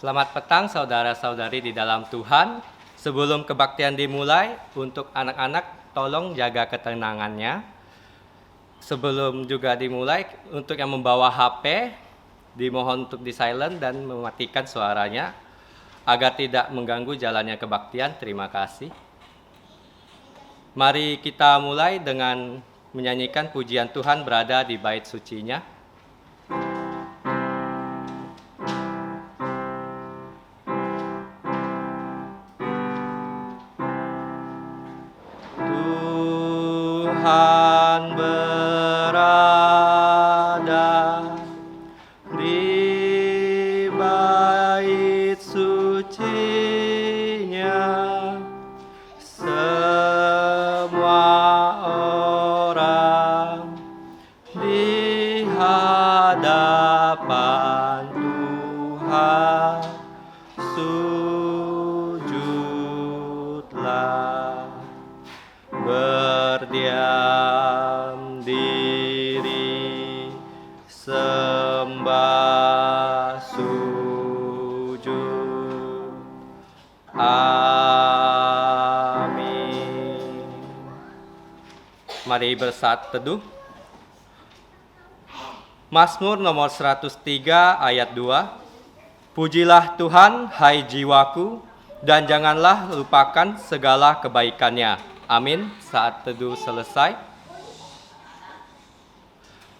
Selamat petang saudara-saudari di dalam Tuhan. Sebelum kebaktian dimulai, untuk anak-anak tolong jaga ketenangannya. Sebelum juga dimulai, untuk yang membawa HP, dimohon untuk di silent dan mematikan suaranya agar tidak mengganggu jalannya kebaktian. Terima kasih. Mari kita mulai dengan menyanyikan pujian Tuhan berada di bait sucinya. Tuhan berada di bait sucinya, semua orang di hadapan Tuhan sujudlah, berdiam diri, sembah sujud. Amin. Mari bersatu teduh. Mazmur nomor 103 ayat 2. Pujilah Tuhan, hai jiwaku, dan janganlah lupakan segala kebaikannya. Amin. Saat teduh selesai,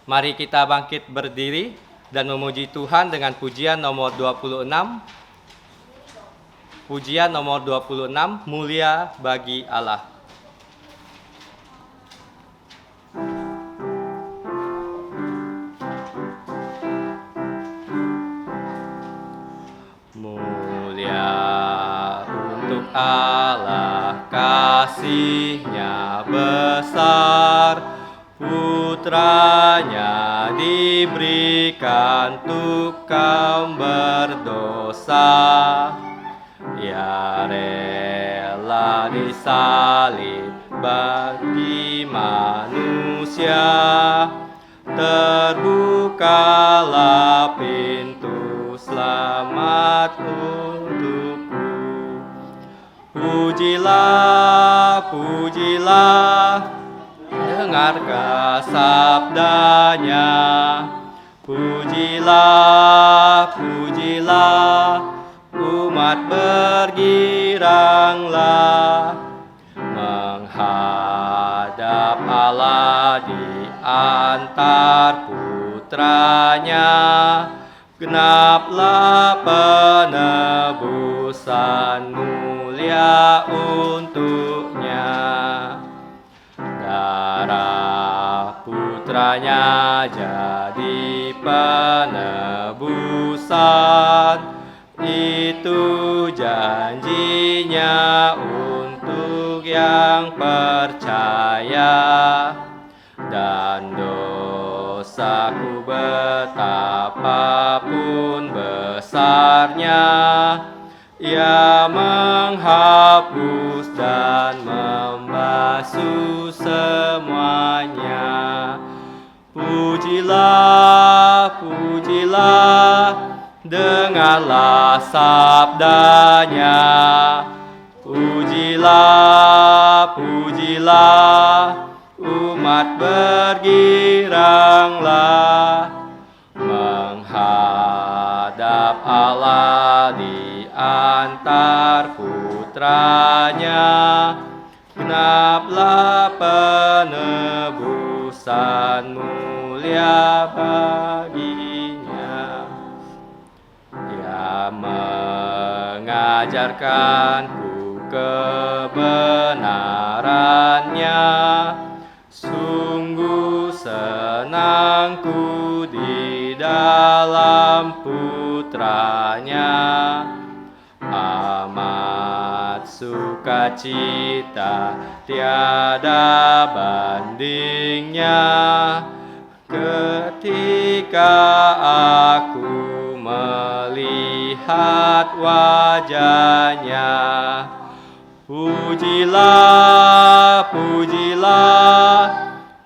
mari kita bangkit berdiri dan memuji Tuhan dengan pujian nomor 26. Pujian nomor 26, Mulia bagi Allah. Mulia untuk Allah, kasih-Nya besar, putranya diberikan untuk kaum berdosa. Ia rela disalib bagi manusia, terbukalah pintu selamat untukku. Pujilah, pujilah, dengarkah sabdanya. Pujilah, pujilah, umat bergiranglah, menghadap Allah di antar putranya. Genaplah penebusan mulia untuknya. Darah putranya jadi penebusan, itu janjinya untuk yang percaya. Dan dosaku betapapun besarnya, Ia menghapus dan membasuh semuanya. Pujilah, pujilah, dengarlah sabdanya. Pujilah, pujilah, umat bergiranglah, menghadap Allah di antar putranya. Genaplah penebusan mulia baginya. Ia mengajarkanku kebenarannya, sungguh senangku di dalam putranya. Amat sukacita tiada bandingnya, ketika aku melihat wajahnya. Pujilah, pujilah,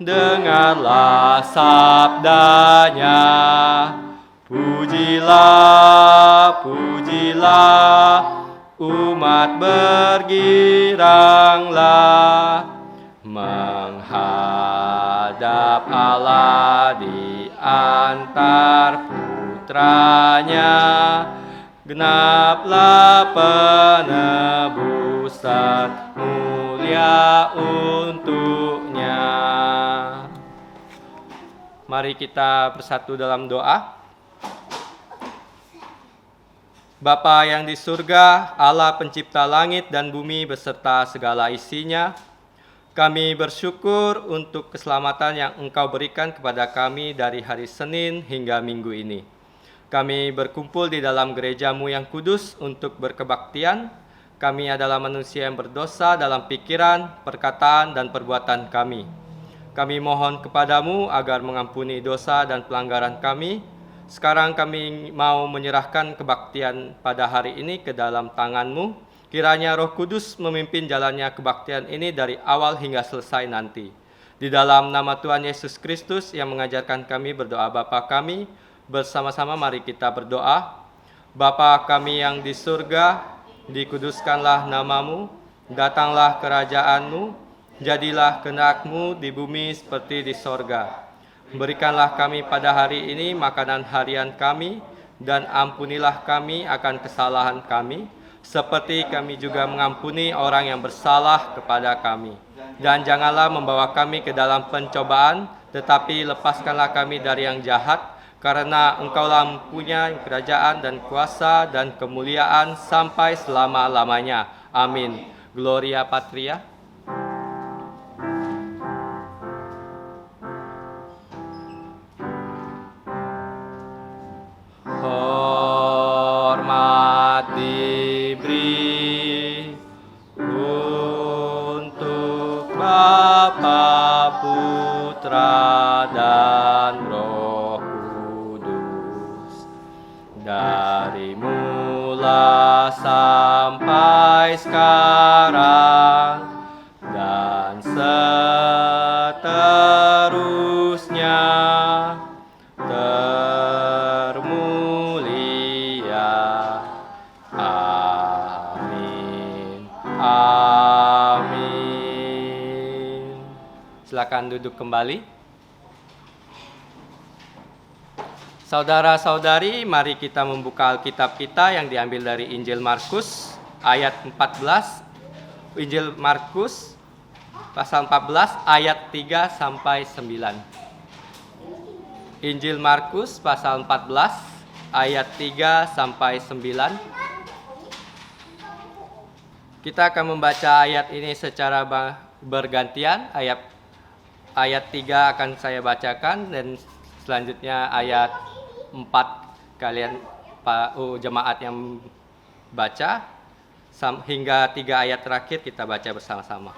dengarlah sabdanya. Pujilah, pujilah, umat bergiranglah, menghadap Allah di antar putranya. Genaplah penebusan mulia untuknya. Mari kita bersatu dalam doa. Bapa yang di surga, Allah pencipta langit dan bumi beserta segala isinya, kami bersyukur untuk keselamatan yang Engkau berikan kepada kami dari hari Senin hingga Minggu ini. Kami berkumpul di dalam gereja-Mu yang kudus untuk berkebaktian. Kami adalah manusia yang berdosa dalam pikiran, perkataan, dan perbuatan kami. Kami mohon kepadamu agar mengampuni dosa dan pelanggaran kami. Sekarang kami mau menyerahkan kebaktian pada hari ini ke dalam tangan-Mu. Kiranya Roh Kudus memimpin jalannya kebaktian ini dari awal hingga selesai nanti. Di dalam nama Tuhan Yesus Kristus yang mengajarkan kami berdoa Bapa kami, bersama-sama mari kita berdoa. Bapa kami yang di surga, dikuduskanlah nama-Mu, datanglah kerajaan-Mu, jadilah kehendak-Mu di bumi seperti di sorga. Berikanlah kami pada hari ini makanan harian kami, dan ampunilah kami akan kesalahan kami, seperti kami juga mengampuni orang yang bersalah kepada kami. Dan janganlah membawa kami ke dalam pencobaan, tetapi lepaskanlah kami dari yang jahat, karena Engkaulah mempunyai kerajaan dan kuasa dan kemuliaan sampai selama-lamanya. Amin. Gloria Patria. Hormat diberi untuk Bapa, Putra, dan Roh Kudus, dari mula sampai sekarang dan seterusnya. Silakan duduk kembali. Saudara-saudari, mari kita membuka Alkitab kita yang diambil dari Injil Markus ayat 14. Injil Markus pasal 14 ayat 3 sampai 9. Injil Markus pasal 14 ayat 3 sampai 9. Kita akan membaca ayat ini secara bergantian. Ayat 3 akan saya bacakan, dan selanjutnya ayat 4 kalian jemaat yang baca, hingga 3 ayat terakhir kita baca bersama-sama.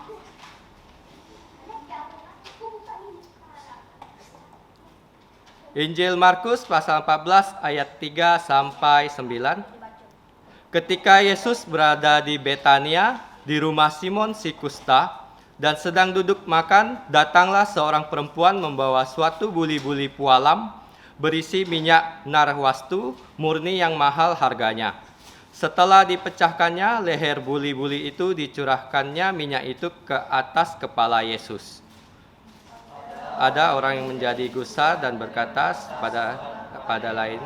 Injil Markus pasal 14 ayat 3 sampai 9. Ketika Yesus berada di Betania, di rumah Simon si kusta, dan sedang duduk makan, datanglah seorang perempuan membawa suatu buli-buli pualam berisi minyak narwastu murni yang mahal harganya. Setelah dipecahkannya, leher buli-buli itu dicurahkannya minyak itu ke atas kepala Yesus. Ada orang yang menjadi gusar dan berkata pada lain,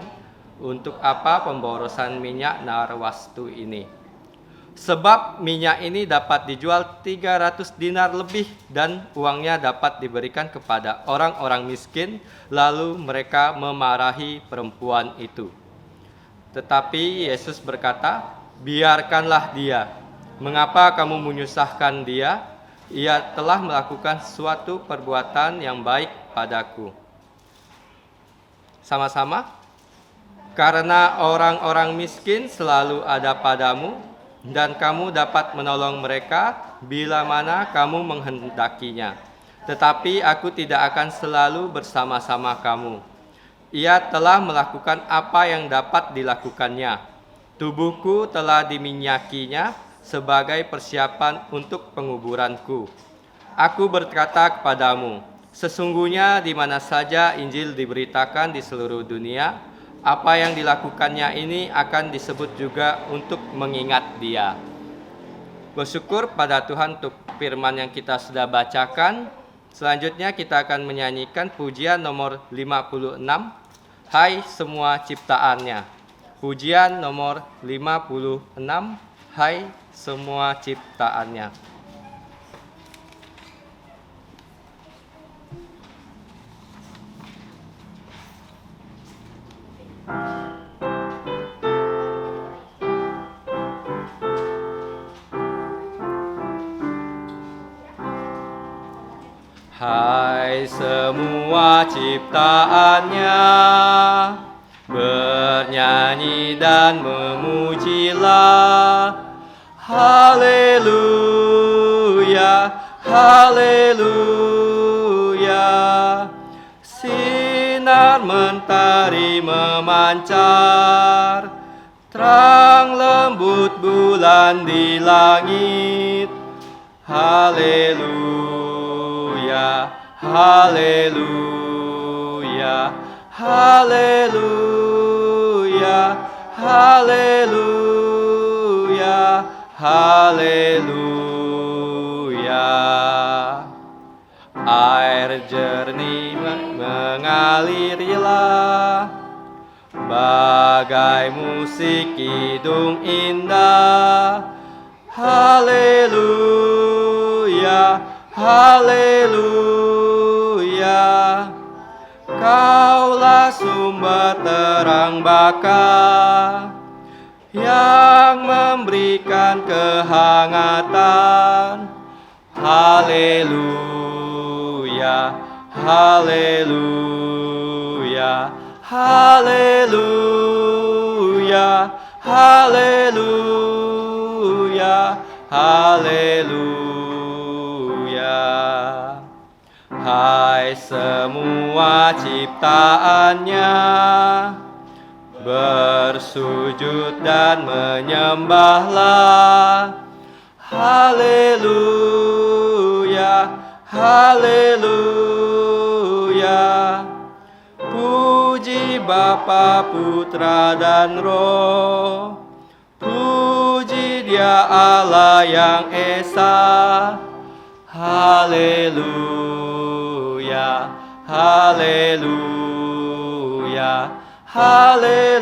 "Untuk apa pemborosan minyak narwastu ini? Sebab minyak ini dapat dijual 300 dinar lebih dan uangnya dapat diberikan kepada orang-orang miskin." Lalu mereka memarahi perempuan itu. Tetapi Yesus berkata, "Biarkanlah dia. Mengapa kamu menyusahkan dia? Ia telah melakukan suatu perbuatan yang baik padaku." Sama-sama. Karena orang-orang miskin selalu ada padamu, dan kamu dapat menolong mereka bila mana kamu menghendakinya. Tetapi aku tidak akan selalu bersama-sama kamu. Ia telah melakukan apa yang dapat dilakukannya. Tubuhku telah diminyakinya sebagai persiapan untuk penguburanku. Aku berkata kepadamu, sesungguhnya di mana saja Injil diberitakan di seluruh dunia, Apa yang dilakukannya ini akan disebut juga untuk mengingat Dia. Bersyukur pada Tuhan untuk firman yang kita sudah bacakan. Selanjutnya kita akan menyanyikan pujian nomor 56, Hai semua ciptaannya. Pujian nomor 56, Hai semua ciptaannya. Hai semua ciptaannya, bernyanyi dan memujilah. Haleluya, haleluya. Sinar mentari memancar, terang lembut bulan di langit. Haleluya, haleluya, haleluya, haleluya, haleluya. Air jernih mengalirlah, bagai musik kidung indah. Haleluya, haleluya. Kaulah sumber terang bakar yang memberikan kehangatan. Haleluya, haleluya, haleluya, haleluya, haleluya. Hai semua ciptaannya, bersujud dan menyembahlah. Haleluya, haleluya. Puji Bapa, Putra dan Roh, puji Dia Allah yang Esa. Haleluya, haleluya, haleluya,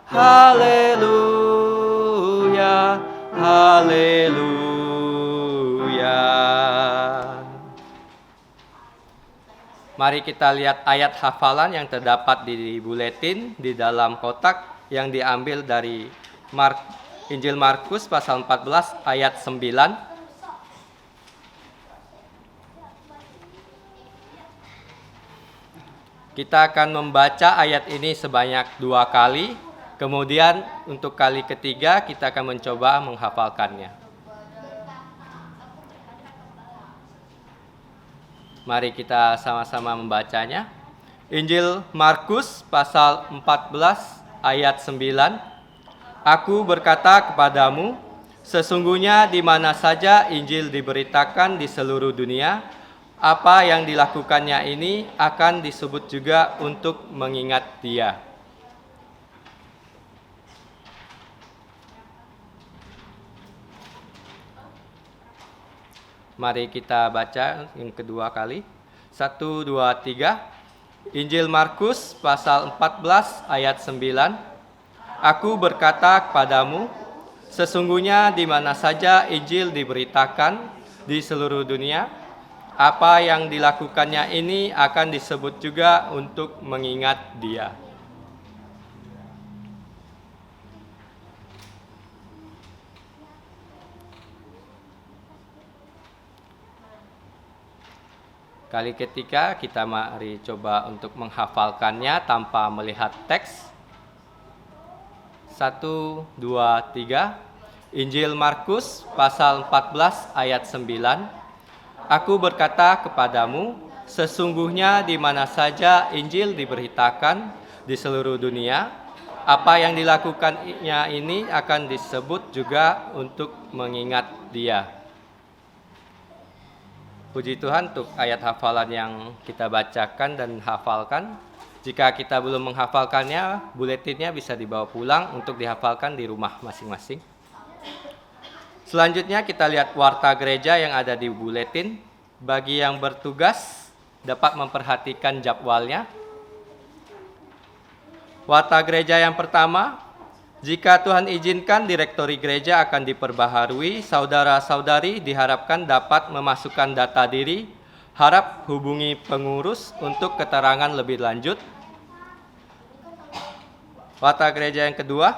haleluya, haleluya. Mari kita lihat ayat hafalan yang terdapat di buletin di dalam kotak yang diambil dari Injil Markus pasal 14 ayat 9. Kita akan membaca ayat ini sebanyak 2 kali, kemudian untuk kali ketiga kita akan mencoba menghafalkannya. Mari kita sama-sama membacanya. Injil Markus pasal 14 ayat 9. Aku berkata kepadamu, sesungguhnya di mana saja Injil diberitakan di seluruh dunia, apa yang dilakukannya ini akan disebut juga untuk mengingat Dia. Mari kita baca yang kedua kali. 1, 2, 3. Injil Markus pasal 14 ayat 9. Aku berkata kepadamu, sesungguhnya di mana saja Injil diberitakan di seluruh dunia, apa yang dilakukannya ini akan disebut juga untuk mengingat Dia. Kali ketiga kita mari coba untuk menghafalkannya tanpa melihat teks. 1, 2, 3. Injil Markus pasal 14 ayat 9. Aku berkata kepadamu, sesungguhnya di mana saja Injil diberitakan di seluruh dunia, apa yang dilakukannya ini akan disebut juga untuk mengingat Dia. Puji Tuhan untuk ayat hafalan yang kita bacakan dan hafalkan. Jika kita belum menghafalkannya, buletinnya bisa dibawa pulang untuk dihafalkan di rumah masing-masing. Selanjutnya kita lihat warta gereja yang ada di buletin. Bagi yang bertugas dapat memperhatikan jadwalnya. Warta gereja yang pertama, jika Tuhan izinkan direktori gereja akan diperbaharui, saudara-saudari diharapkan dapat memasukkan data diri, harap hubungi pengurus untuk keterangan lebih lanjut. Warta gereja yang kedua,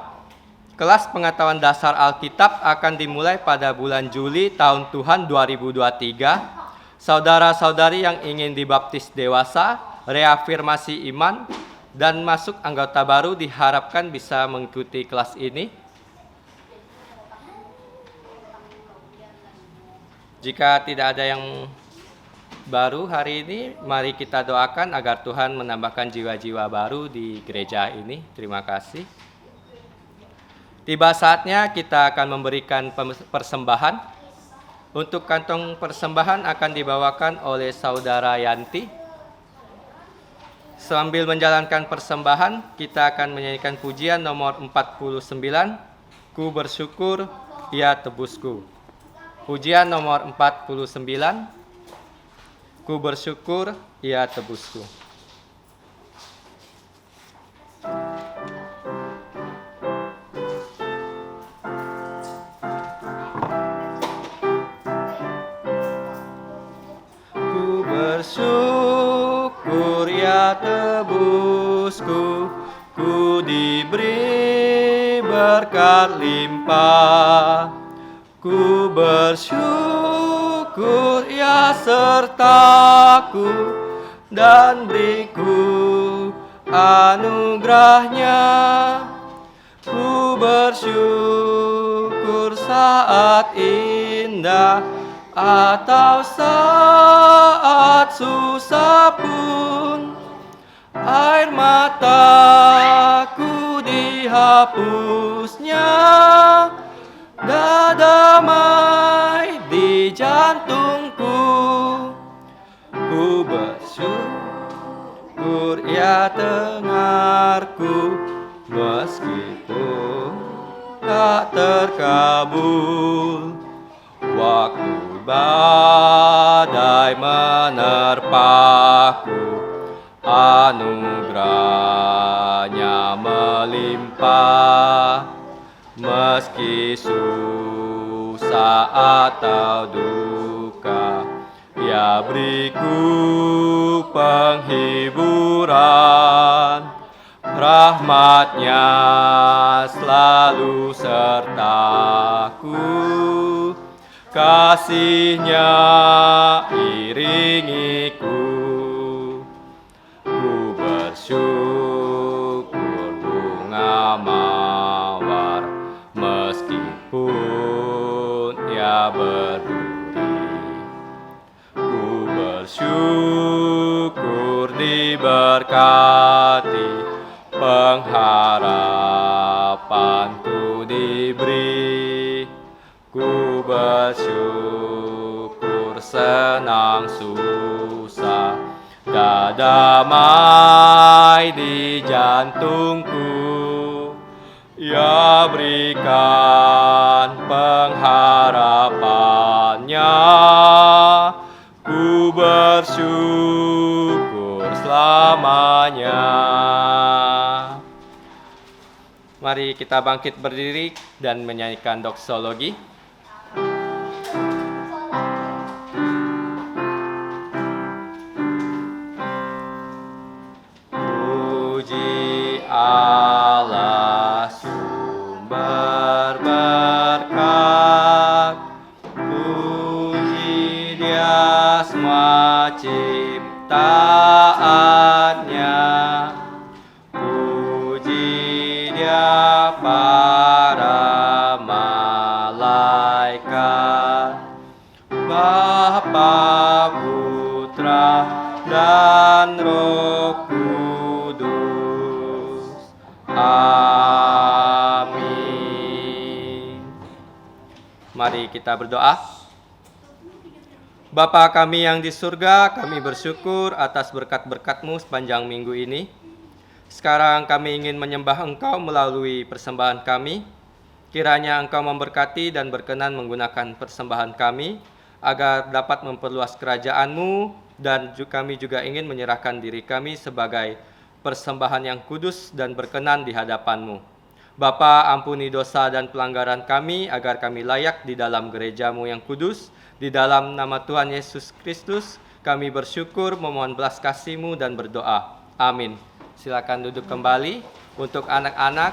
kelas pengetahuan dasar Alkitab akan dimulai pada bulan Juli tahun Tuhan 2023. Saudara-saudari yang ingin dibaptis dewasa, reafirmasi iman, dan masuk anggota baru diharapkan bisa mengikuti kelas ini. Jika tidak ada yang baru hari ini, mari kita doakan agar Tuhan menambahkan jiwa-jiwa baru di gereja ini. Terima kasih. Tiba saatnya kita akan memberikan persembahan. Untuk kantong persembahan akan dibawakan oleh Saudara Yanti. Sambil menjalankan persembahan, kita akan menyanyikan pujian nomor 49, Ku bersyukur, Ia tebusku. Pujian nomor 49, Ku bersyukur, Ia tebusku. Ku bersyukur, Ia tebusku, ku diberi berkat limpah. Ku bersyukur, Ia sertaku dan beriku anugerahnya. Ku bersyukur saat indah atau saat susah pun, air mataku dihapusnya. Damai di jantungku, ku bersyukur Ia dengarku, meskipun tak terkabul. Waktu badai menerpaku, anugerahnya melimpah. Meski susah atau duka, Ia beriku penghiburan. Rahmat-Nya selalu sertaku, kasih-Nya iringiku. Ku bersyukur bunga mawar, meskipun ia berduri. Ku bersyukur diberkati, pengharapanku diberi. Ku bersyukur senang susah, damai di jantungku. Ia berikan pengharapan-Nya, ku bersyukur selamanya. Mari kita bangkit berdiri dan menyanyikan doksologi. Puji Allah sumber berkat, puji Dia semua ciptaannya, puji Dia para malaikat, Bapa, Putra, dan Roh Kudus. Amin. Mari kita berdoa. Bapa kami yang di surga, kami bersyukur atas berkat-berkat-Mu sepanjang minggu ini. Sekarang kami ingin menyembah Engkau melalui persembahan kami. Kiranya Engkau memberkati dan berkenan menggunakan persembahan kami, agar dapat memperluas kerajaan-Mu, dan kami juga ingin menyerahkan diri kami sebagai persembahan yang kudus dan berkenan di hadapan-Mu. Bapa, ampuni dosa dan pelanggaran kami, agar kami layak di dalam gereja-Mu yang kudus. Di dalam nama Tuhan Yesus Kristus, kami bersyukur, memohon belas kasih-Mu dan berdoa. Amin. Silakan duduk kembali. Untuk anak-anak,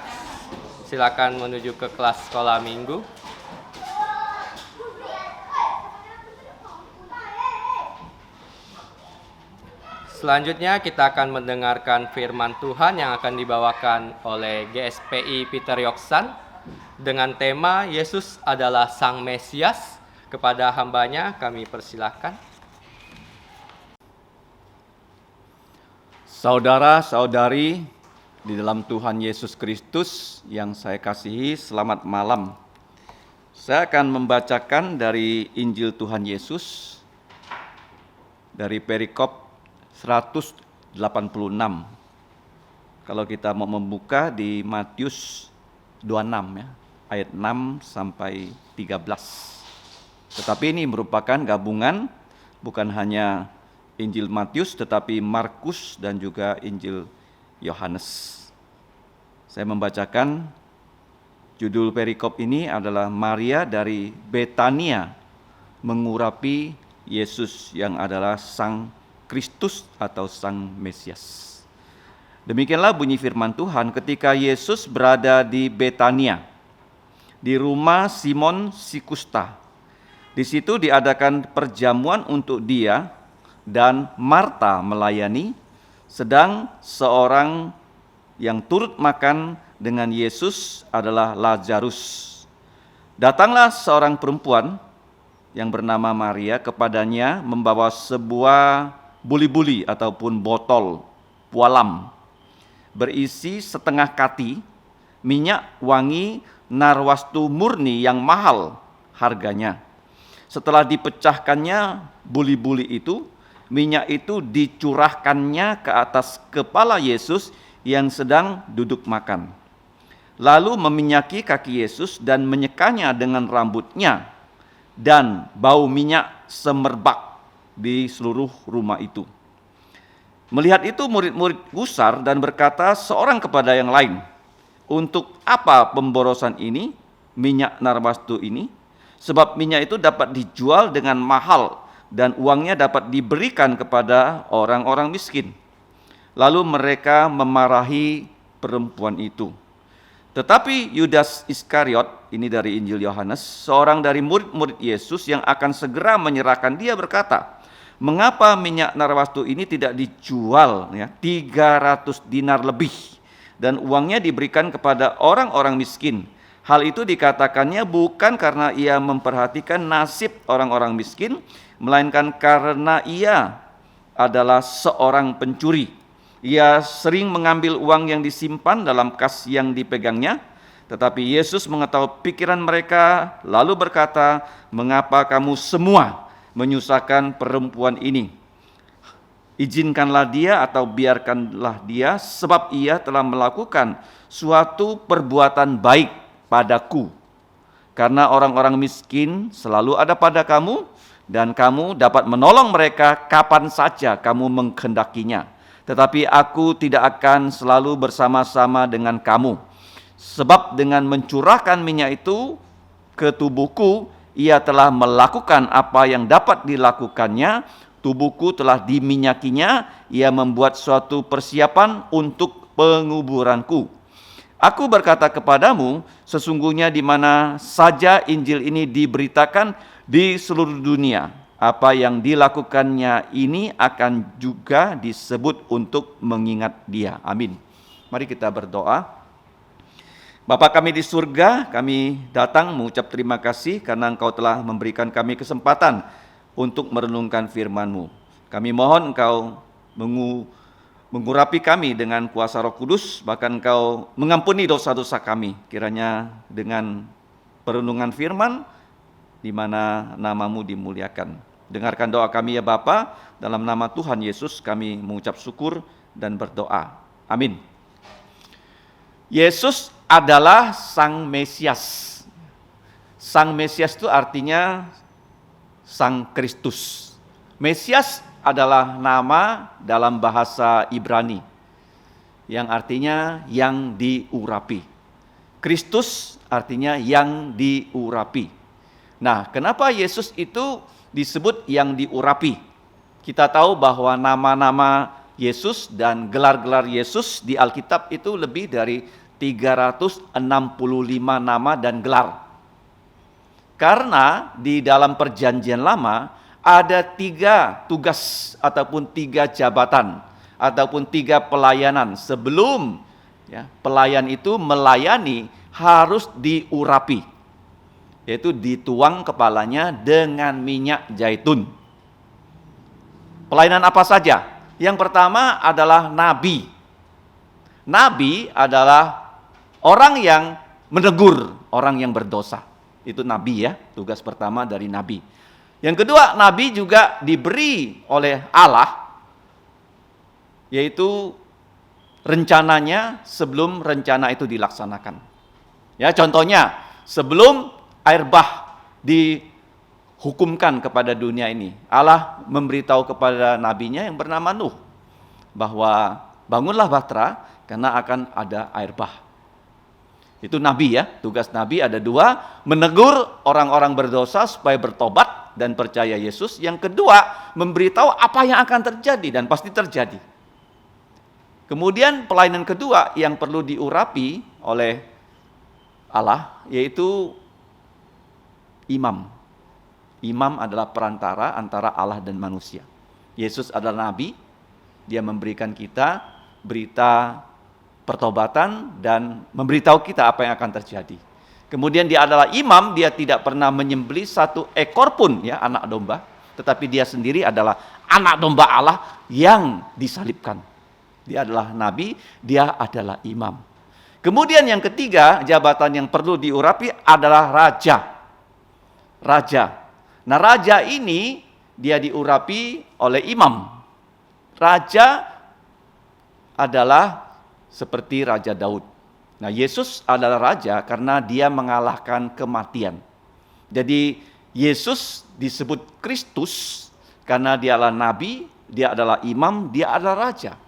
silakan menuju ke kelas sekolah minggu. Selanjutnya kita akan mendengarkan firman Tuhan yang akan dibawakan oleh GSPI Peter Yoksan dengan tema Yesus adalah Sang Mesias. Kepada hambanya kami persilahkan. Saudara-saudari di dalam Tuhan Yesus Kristus yang saya kasihi, selamat malam. Saya akan membacakan dari Injil Tuhan Yesus dari perikop 186. Kalau kita mau membuka di Matius 26 ya, ayat 6 sampai 13. Tetapi ini merupakan gabungan bukan hanya Injil Matius tetapi Markus dan juga Injil Yohanes. Saya membacakan judul perikop ini adalah Maria dari Betania mengurapi Yesus yang adalah Sang Kristus atau Sang Mesias. Demikianlah bunyi firman Tuhan ketika Yesus berada di Betania, di rumah Simon si Kusta. Di situ diadakan perjamuan untuk dia dan Marta melayani, sedang seorang yang turut makan dengan Yesus adalah Lazarus. Datanglah seorang perempuan yang bernama Maria kepadanya membawa sebuah buli-buli ataupun botol pualam berisi setengah kati minyak wangi narwastu murni yang mahal harganya. Setelah dipecahkannya buli-buli itu, minyak itu dicurahkannya ke atas kepala Yesus yang sedang duduk makan. Lalu meminyaki kaki Yesus dan menyekanya dengan rambutnya, dan bau minyak semerbak di seluruh rumah itu. Melihat itu murid-murid gusar dan berkata seorang kepada yang lain, "Untuk apa pemborosan ini, minyak narwastu ini? Sebab minyak itu dapat dijual dengan mahal dan uangnya dapat diberikan kepada orang-orang miskin." Lalu mereka memarahi perempuan itu. Tetapi Yudas Iskariot, ini dari Injil Yohanes, seorang dari murid-murid Yesus yang akan segera menyerahkan dia berkata, "Mengapa minyak narwastu ini tidak dijual 300 dinar lebih dan uangnya diberikan kepada orang-orang miskin?" Hal itu dikatakannya bukan karena ia memperhatikan nasib orang-orang miskin, melainkan karena ia adalah seorang pencuri. Ia sering mengambil uang yang disimpan dalam kas yang dipegangnya. Tetapi Yesus mengetahui pikiran mereka, lalu berkata, "Mengapa kamu semua menyusahkan perempuan ini? Izinkanlah dia atau biarkanlah dia, sebab ia telah melakukan suatu perbuatan baik padaku. Karena orang-orang miskin selalu ada pada kamu, dan kamu dapat menolong mereka kapan saja kamu mengkehendakinya. Tetapi aku tidak akan selalu bersama-sama dengan kamu. Sebab dengan mencurahkan minyak itu ke tubuhku, ia telah melakukan apa yang dapat dilakukannya. Tubuhku telah diminyakinya, ia membuat suatu persiapan untuk penguburanku. Aku berkata kepadamu, sesungguhnya di mana saja Injil ini diberitakan di seluruh dunia, apa yang dilakukannya ini akan juga disebut untuk mengingat dia." Amin. Mari kita berdoa. Bapa kami di surga, kami datang mengucap terima kasih karena Engkau telah memberikan kami kesempatan untuk merenungkan firman-Mu. Kami mohon Engkau mengurapi kami dengan kuasa Roh Kudus, bahkan Engkau mengampuni dosa-dosa kami. Kiranya dengan perenungan firman, di mana nama-Mu dimuliakan. Dengarkan doa kami ya Bapa, dalam nama Tuhan Yesus kami mengucap syukur dan berdoa. Amin. Yesus adalah Sang Mesias. Sang Mesias itu artinya Sang Kristus. Mesias adalah nama dalam bahasa Ibrani yang artinya yang diurapi. Kristus artinya yang diurapi. Nah, kenapa Yesus itu disebut yang diurapi? Kita tahu bahwa nama-nama Yesus dan gelar-gelar Yesus di Alkitab itu lebih dari 365 nama dan gelar. Karena di dalam Perjanjian Lama ada 3 tugas ataupun 3 jabatan ataupun 3 pelayanan sebelum pelayan itu melayani harus diurapi, yaitu dituang kepalanya dengan minyak zaitun. Pelayanan apa saja? Yang pertama adalah nabi. Nabi adalah orang yang menegur orang yang berdosa. Itu nabi ya, tugas pertama dari nabi. Yang kedua, nabi juga diberi oleh Allah, yaitu rencananya sebelum rencana itu dilaksanakan. Ya, contohnya, sebelum air bah dihukumkan kepada dunia ini, Allah memberitahu kepada nabinya yang bernama Nuh bahwa bangunlah bahtera karena akan ada air bah. Itu nabi ya, tugas nabi ada 2, menegur orang-orang berdosa supaya bertobat dan percaya Yesus. Yang kedua, memberitahu apa yang akan terjadi dan pasti terjadi. Kemudian pelayanan kedua yang perlu diurapi oleh Allah yaitu imam. Imam adalah perantara antara Allah dan manusia. Yesus adalah nabi, dia memberikan kita berita pertobatan dan memberitahu kita apa yang akan terjadi. Kemudian dia adalah imam, dia tidak pernah menyembelih 1 ekor pun ya anak domba, tetapi dia sendiri adalah anak domba Allah yang disalibkan. Dia adalah nabi, dia adalah imam. Kemudian yang ketiga, jabatan yang perlu diurapi adalah raja. Raja. Nah, raja ini dia diurapi oleh imam. Raja adalah seperti Raja Daud. Nah, Yesus adalah raja karena dia mengalahkan kematian. Jadi Yesus disebut Kristus karena dia adalah nabi, dia adalah imam, dia adalah raja.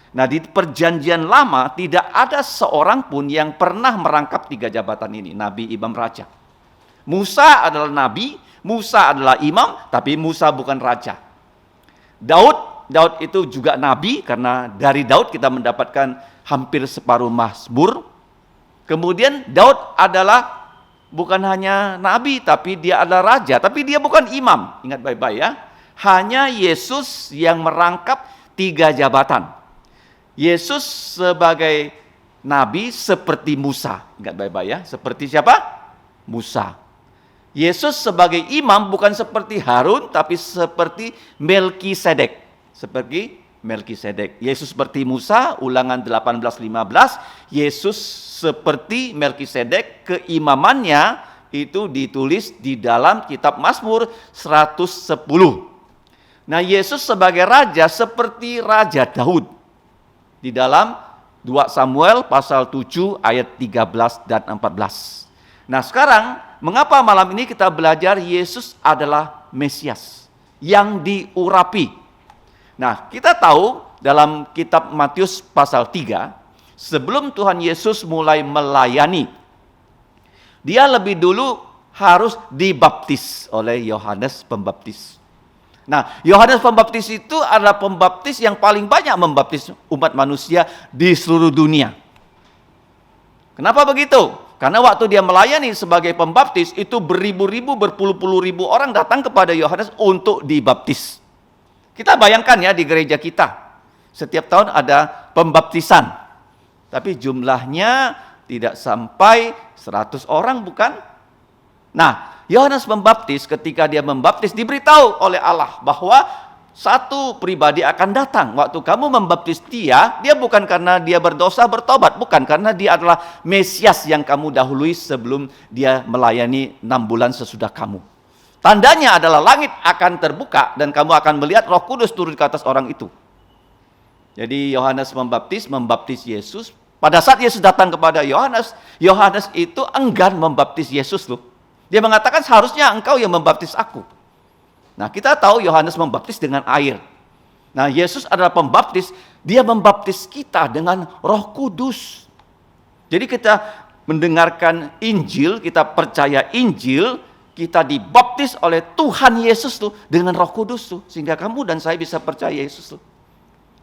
Nah, di Perjanjian Lama tidak ada seorang pun yang pernah merangkap 3 jabatan ini, nabi, imam, raja. Musa adalah nabi, Musa adalah imam, tapi Musa bukan raja. Daud itu juga nabi karena dari Daud kita mendapatkan hampir separuh Mazmur. Kemudian Daud adalah bukan hanya nabi, tapi dia adalah raja, tapi dia bukan imam. Ingat baik-baik ya. Hanya Yesus yang merangkap 3 jabatan. Yesus sebagai nabi seperti Musa. Ingat baik-baik ya. Seperti siapa? Musa. Yesus sebagai imam bukan seperti Harun, tapi seperti Melkisedek. Seperti Melkisedek. Yesus seperti Musa, Ulangan 18:15. Yesus seperti Melkisedek, keimamannya itu ditulis di dalam kitab Mazmur 110. Nah, Yesus sebagai raja seperti Raja Daud di dalam 2 Samuel pasal 7 ayat 13 dan 14. Nah, sekarang mengapa malam ini kita belajar Yesus adalah Mesias yang diurapi? Nah, kita tahu dalam kitab Matius pasal 3, sebelum Tuhan Yesus mulai melayani, dia lebih dulu harus dibaptis oleh Yohanes Pembaptis. Nah, Yohanes Pembaptis itu adalah pembaptis yang paling banyak membaptis umat manusia di seluruh dunia. Kenapa begitu? Karena waktu dia melayani sebagai pembaptis, itu beribu-ribu, berpuluh-puluh ribu orang datang kepada Yohanes untuk dibaptis. Kita bayangkan ya di gereja kita, setiap tahun ada pembaptisan. Tapi jumlahnya tidak sampai 100 orang bukan? Nah, Yohanes Pembaptis ketika dia membaptis diberitahu oleh Allah bahwa satu pribadi akan datang. Waktu kamu membaptis dia bukan karena dia berdosa bertobat, bukan, karena dia adalah Mesias yang kamu dahului sebelum dia melayani 6 bulan sesudah kamu. Tandanya adalah langit akan terbuka dan kamu akan melihat Roh Kudus turun ke atas orang itu. Jadi Yohanes membaptis Yesus Pada saat Yesus datang kepada Yohanes, Yohanes itu enggan membaptis Yesus loh. Dia mengatakan seharusnya engkau yang membaptis aku. Nah, kita tahu Yohanes membaptis dengan air. Nah, Yesus adalah pembaptis, dia membaptis kita dengan Roh Kudus. Jadi kita mendengarkan Injil, kita percaya Injil, kita dibaptis oleh Tuhan Yesus tuh dengan Roh Kudus tuh, sehingga kamu dan saya bisa percaya Yesus tuh.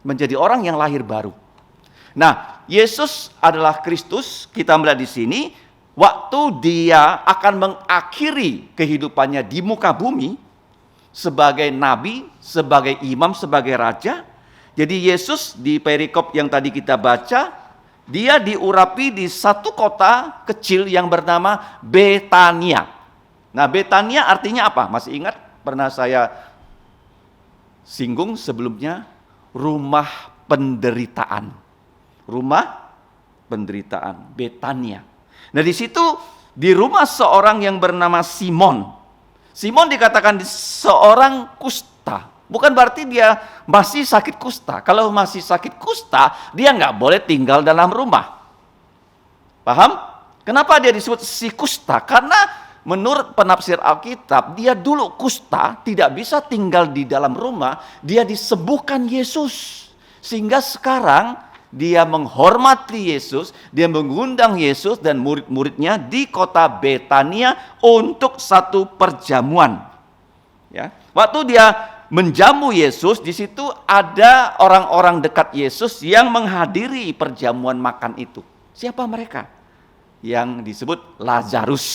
Menjadi orang yang lahir baru. Nah, Yesus adalah Kristus, kita melihat di sini, waktu dia akan mengakhiri kehidupannya di muka bumi, sebagai nabi, sebagai imam, sebagai raja. Jadi Yesus di perikop yang tadi kita baca, dia diurapi di satu kota kecil yang bernama Betania. Nah, Betania artinya apa? Masih ingat? Pernah saya singgung sebelumnya, rumah penderitaan. Rumah penderitaan, Betania. Nah, di situ di rumah seorang yang bernama Simon. Simon dikatakan seorang kusta. Bukan berarti dia masih sakit kusta. Kalau masih sakit kusta, dia nggak boleh tinggal dalam rumah. Paham? Kenapa dia disebut si kusta? Karena menurut penafsir Alkitab, dia dulu kusta, tidak bisa tinggal di dalam rumah, dia disembuhkan Yesus. Sehingga sekarang dia menghormati Yesus, dia mengundang Yesus dan murid-muridnya di kota Betania untuk satu perjamuan. Ya, waktu dia menjamu Yesus, di situ ada orang-orang dekat Yesus yang menghadiri perjamuan makan itu. Siapa mereka? Yang disebut Lazarus.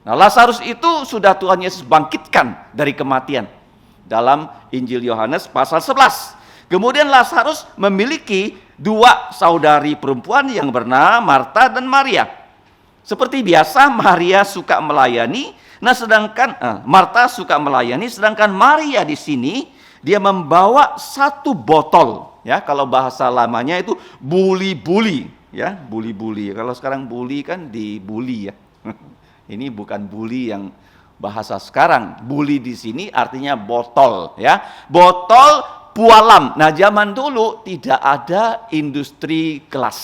Nah, Lazarus itu sudah Tuhan Yesus bangkitkan dari kematian dalam Injil Yohanes pasal 11. Kemudian Lazarus memiliki dua saudari perempuan yang bernama Marta dan Maria. Seperti biasa Maria suka melayani, Marta suka melayani, sedangkan Maria di sini dia membawa satu botol, ya, kalau bahasa lamanya itu buli-buli, ya, buli-buli. Kalau sekarang buli kan dibuli, ya. Ini bukan buli yang bahasa sekarang. Buli di sini artinya botol, ya. Botol pualam. Nah, zaman dulu tidak ada industri gelas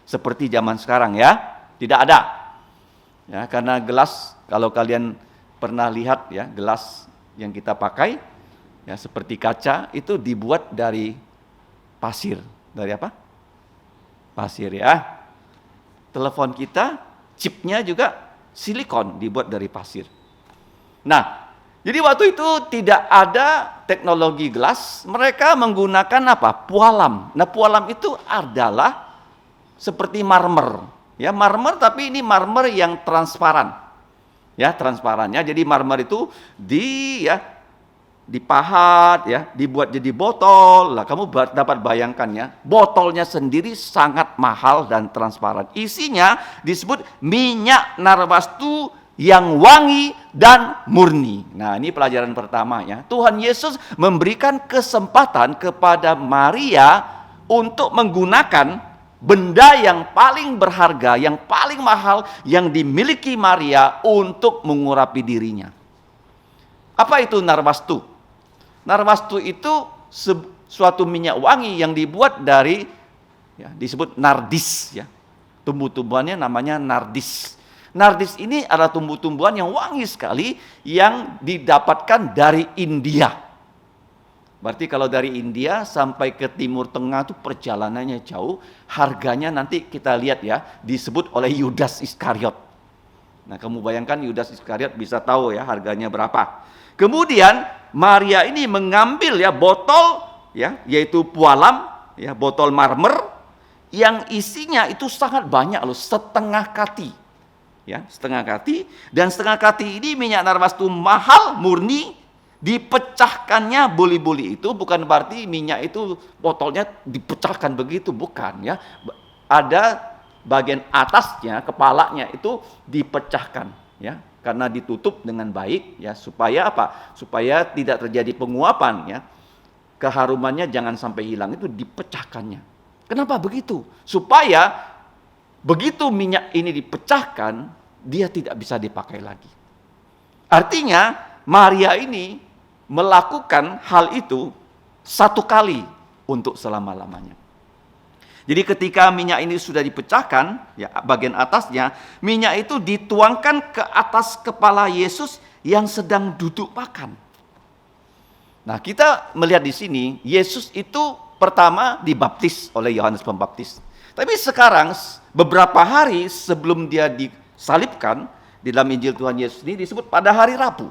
seperti zaman sekarang, ya. Tidak ada. Ya, karena gelas, kalau kalian pernah lihat, ya, gelas yang kita pakai, ya, seperti kaca itu dibuat dari pasir. Dari apa? Pasir, ya. Telepon kita, chipnya juga silikon, dibuat dari pasir. Nah, jadi waktu itu tidak ada teknologi gelas, mereka menggunakan apa? Pualam. Nah, pualam itu adalah seperti marmer. Ya, marmer, tapi ini marmer yang transparan. Ya, transparannya. Jadi marmer itu dipahat, ya, dibuat jadi botol. Lah, kamu dapat bayangkan, ya, botolnya sendiri sangat mahal dan transparan. Isinya disebut minyak narwastu yang wangi dan murni. Nah, ini pelajaran pertama, ya. Tuhan Yesus memberikan kesempatan kepada Maria untuk menggunakan benda yang paling berharga, yang paling mahal yang dimiliki Maria untuk mengurapi dirinya. Apa itu narwastu? Narwastu itu suatu minyak wangi yang dibuat dari, ya, disebut nardis, ya. Tumbuh-tumbuhannya namanya nardis. Nardis ini adalah tumbuh-tumbuhan yang wangi sekali yang didapatkan dari India. Berarti kalau dari India sampai ke Timur Tengah itu perjalanannya jauh, harganya nanti kita lihat, ya, disebut oleh Yudas Iskariot. Nah, kamu bayangkan Yudas Iskariot bisa tahu, ya, harganya berapa. Kemudian Maria ini mengambil, ya, botol, ya, yaitu pualam, ya, botol marmer yang isinya itu sangat banyak loh, setengah kati. Ya, setengah kati, dan setengah kati ini minyak narwastu mahal, murni. Dipecahkannya buli-buli itu bukan berarti minyak itu botolnya dipecahkan begitu, bukan, ya. Ada bagian atasnya, kepalanya itu dipecahkan, ya, karena ditutup dengan baik, ya, supaya apa? Supaya tidak terjadi penguapan, ya. Keharumannya jangan sampai hilang, itu dipecahkannya. Kenapa begitu? Supaya begitu minyak ini dipecahkan, dia tidak bisa dipakai lagi. Artinya Maria ini melakukan hal itu satu kali untuk selama-lamanya. Jadi ketika minyak ini sudah dipecahkan, ya bagian atasnya, minyak itu dituangkan ke atas kepala Yesus yang sedang duduk makan. Nah, kita melihat di sini, Yesus itu pertama dibaptis oleh Yohanes Pembaptis. Tapi sekarang, beberapa hari sebelum dia disalibkan, di dalam Injil Tuhan Yesus ini disebut pada hari Rabu.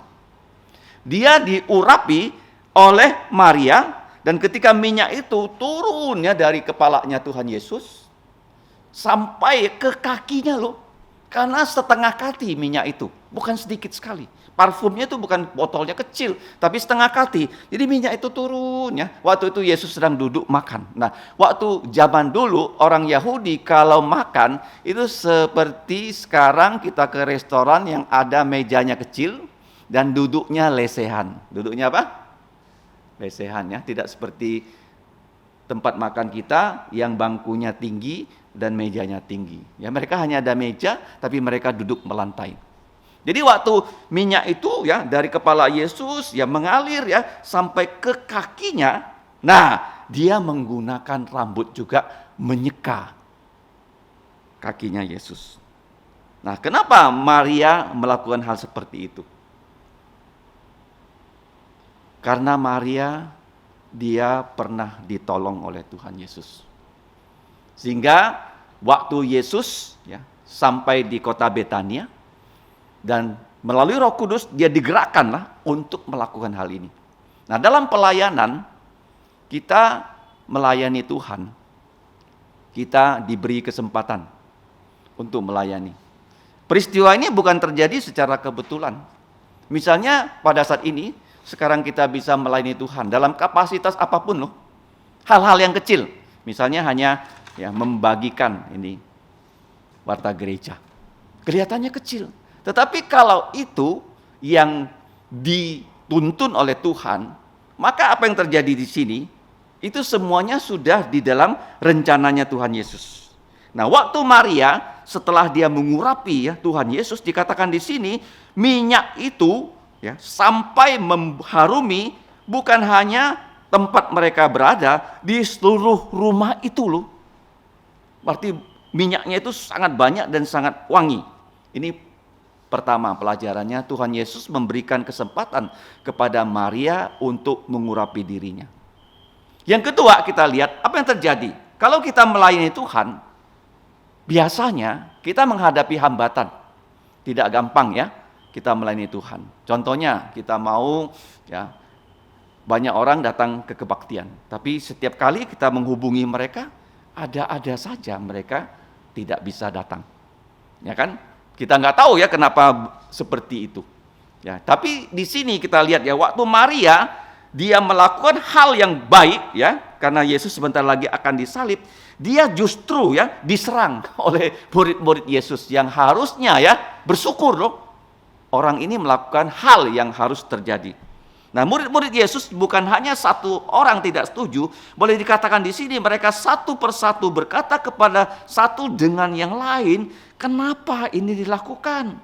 Dia diurapi oleh Maria, dan ketika minyak itu turunnya dari kepalanya Tuhan Yesus sampai ke kakinya loh. Karena setengah kati minyak itu, bukan sedikit sekali. Parfumnya itu bukan botolnya kecil, tapi setengah kati. Jadi minyak itu turun ya. Waktu itu Yesus sedang duduk makan. Nah, waktu zaman dulu orang Yahudi kalau makan itu seperti sekarang kita ke restoran yang ada mejanya kecil dan duduknya lesehan. Duduknya apa? Lesehan ya, tidak seperti tempat makan kita yang bangkunya tinggi dan mejanya tinggi. Ya, mereka hanya ada meja tapi mereka duduk melantai. Jadi waktu minyak itu ya dari kepala Yesus ya mengalir ya sampai ke kakinya. Nah, dia menggunakan rambut juga menyeka kakinya Yesus. Nah, kenapa Maria melakukan hal seperti itu? Karena Maria dia pernah ditolong oleh Tuhan Yesus. Sehingga waktu Yesus ya sampai di kota Betania dan melalui Roh Kudus dia digerakkanlah untuk melakukan hal ini. Nah, dalam pelayanan kita melayani Tuhan, kita diberi kesempatan untuk melayani. Peristiwa ini bukan terjadi secara kebetulan. Misalnya pada saat ini sekarang kita bisa melayani Tuhan dalam kapasitas apapun loh. Hal-hal yang kecil, misalnya hanya ya membagikan ini warta gereja. Kelihatannya kecil. Tetapi kalau itu yang dituntun oleh Tuhan, maka apa yang terjadi di sini, itu semuanya sudah di dalam rencananya Tuhan Yesus. Nah, waktu Maria setelah dia mengurapi ya Tuhan Yesus, dikatakan di sini minyak itu ya sampai mengharumi bukan hanya tempat mereka berada, di seluruh rumah itu loh. Berarti minyaknya itu sangat banyak dan sangat wangi. Ini pertama pelajarannya, Tuhan Yesus memberikan kesempatan kepada Maria untuk mengurapi dirinya. Yang kedua, kita lihat apa yang terjadi. Kalau kita melayani Tuhan, biasanya kita menghadapi hambatan. Tidak gampang ya kita melayani Tuhan. Contohnya, kita mau ya banyak orang datang ke kebaktian. Tapi setiap kali kita menghubungi mereka, ada-ada saja mereka tidak bisa datang. Ya kan? Kita nggak tahu ya kenapa seperti itu. Ya, tapi di sini kita lihat ya waktu Maria dia melakukan hal yang baik ya karena Yesus sebentar lagi akan disalib, dia justru ya diserang oleh murid-murid Yesus yang harusnya ya bersyukur loh. Orang ini melakukan hal yang harus terjadi. Nah, murid-murid Yesus bukan hanya satu orang tidak setuju, boleh dikatakan di sini mereka satu persatu berkata kepada satu dengan yang lain, kenapa ini dilakukan?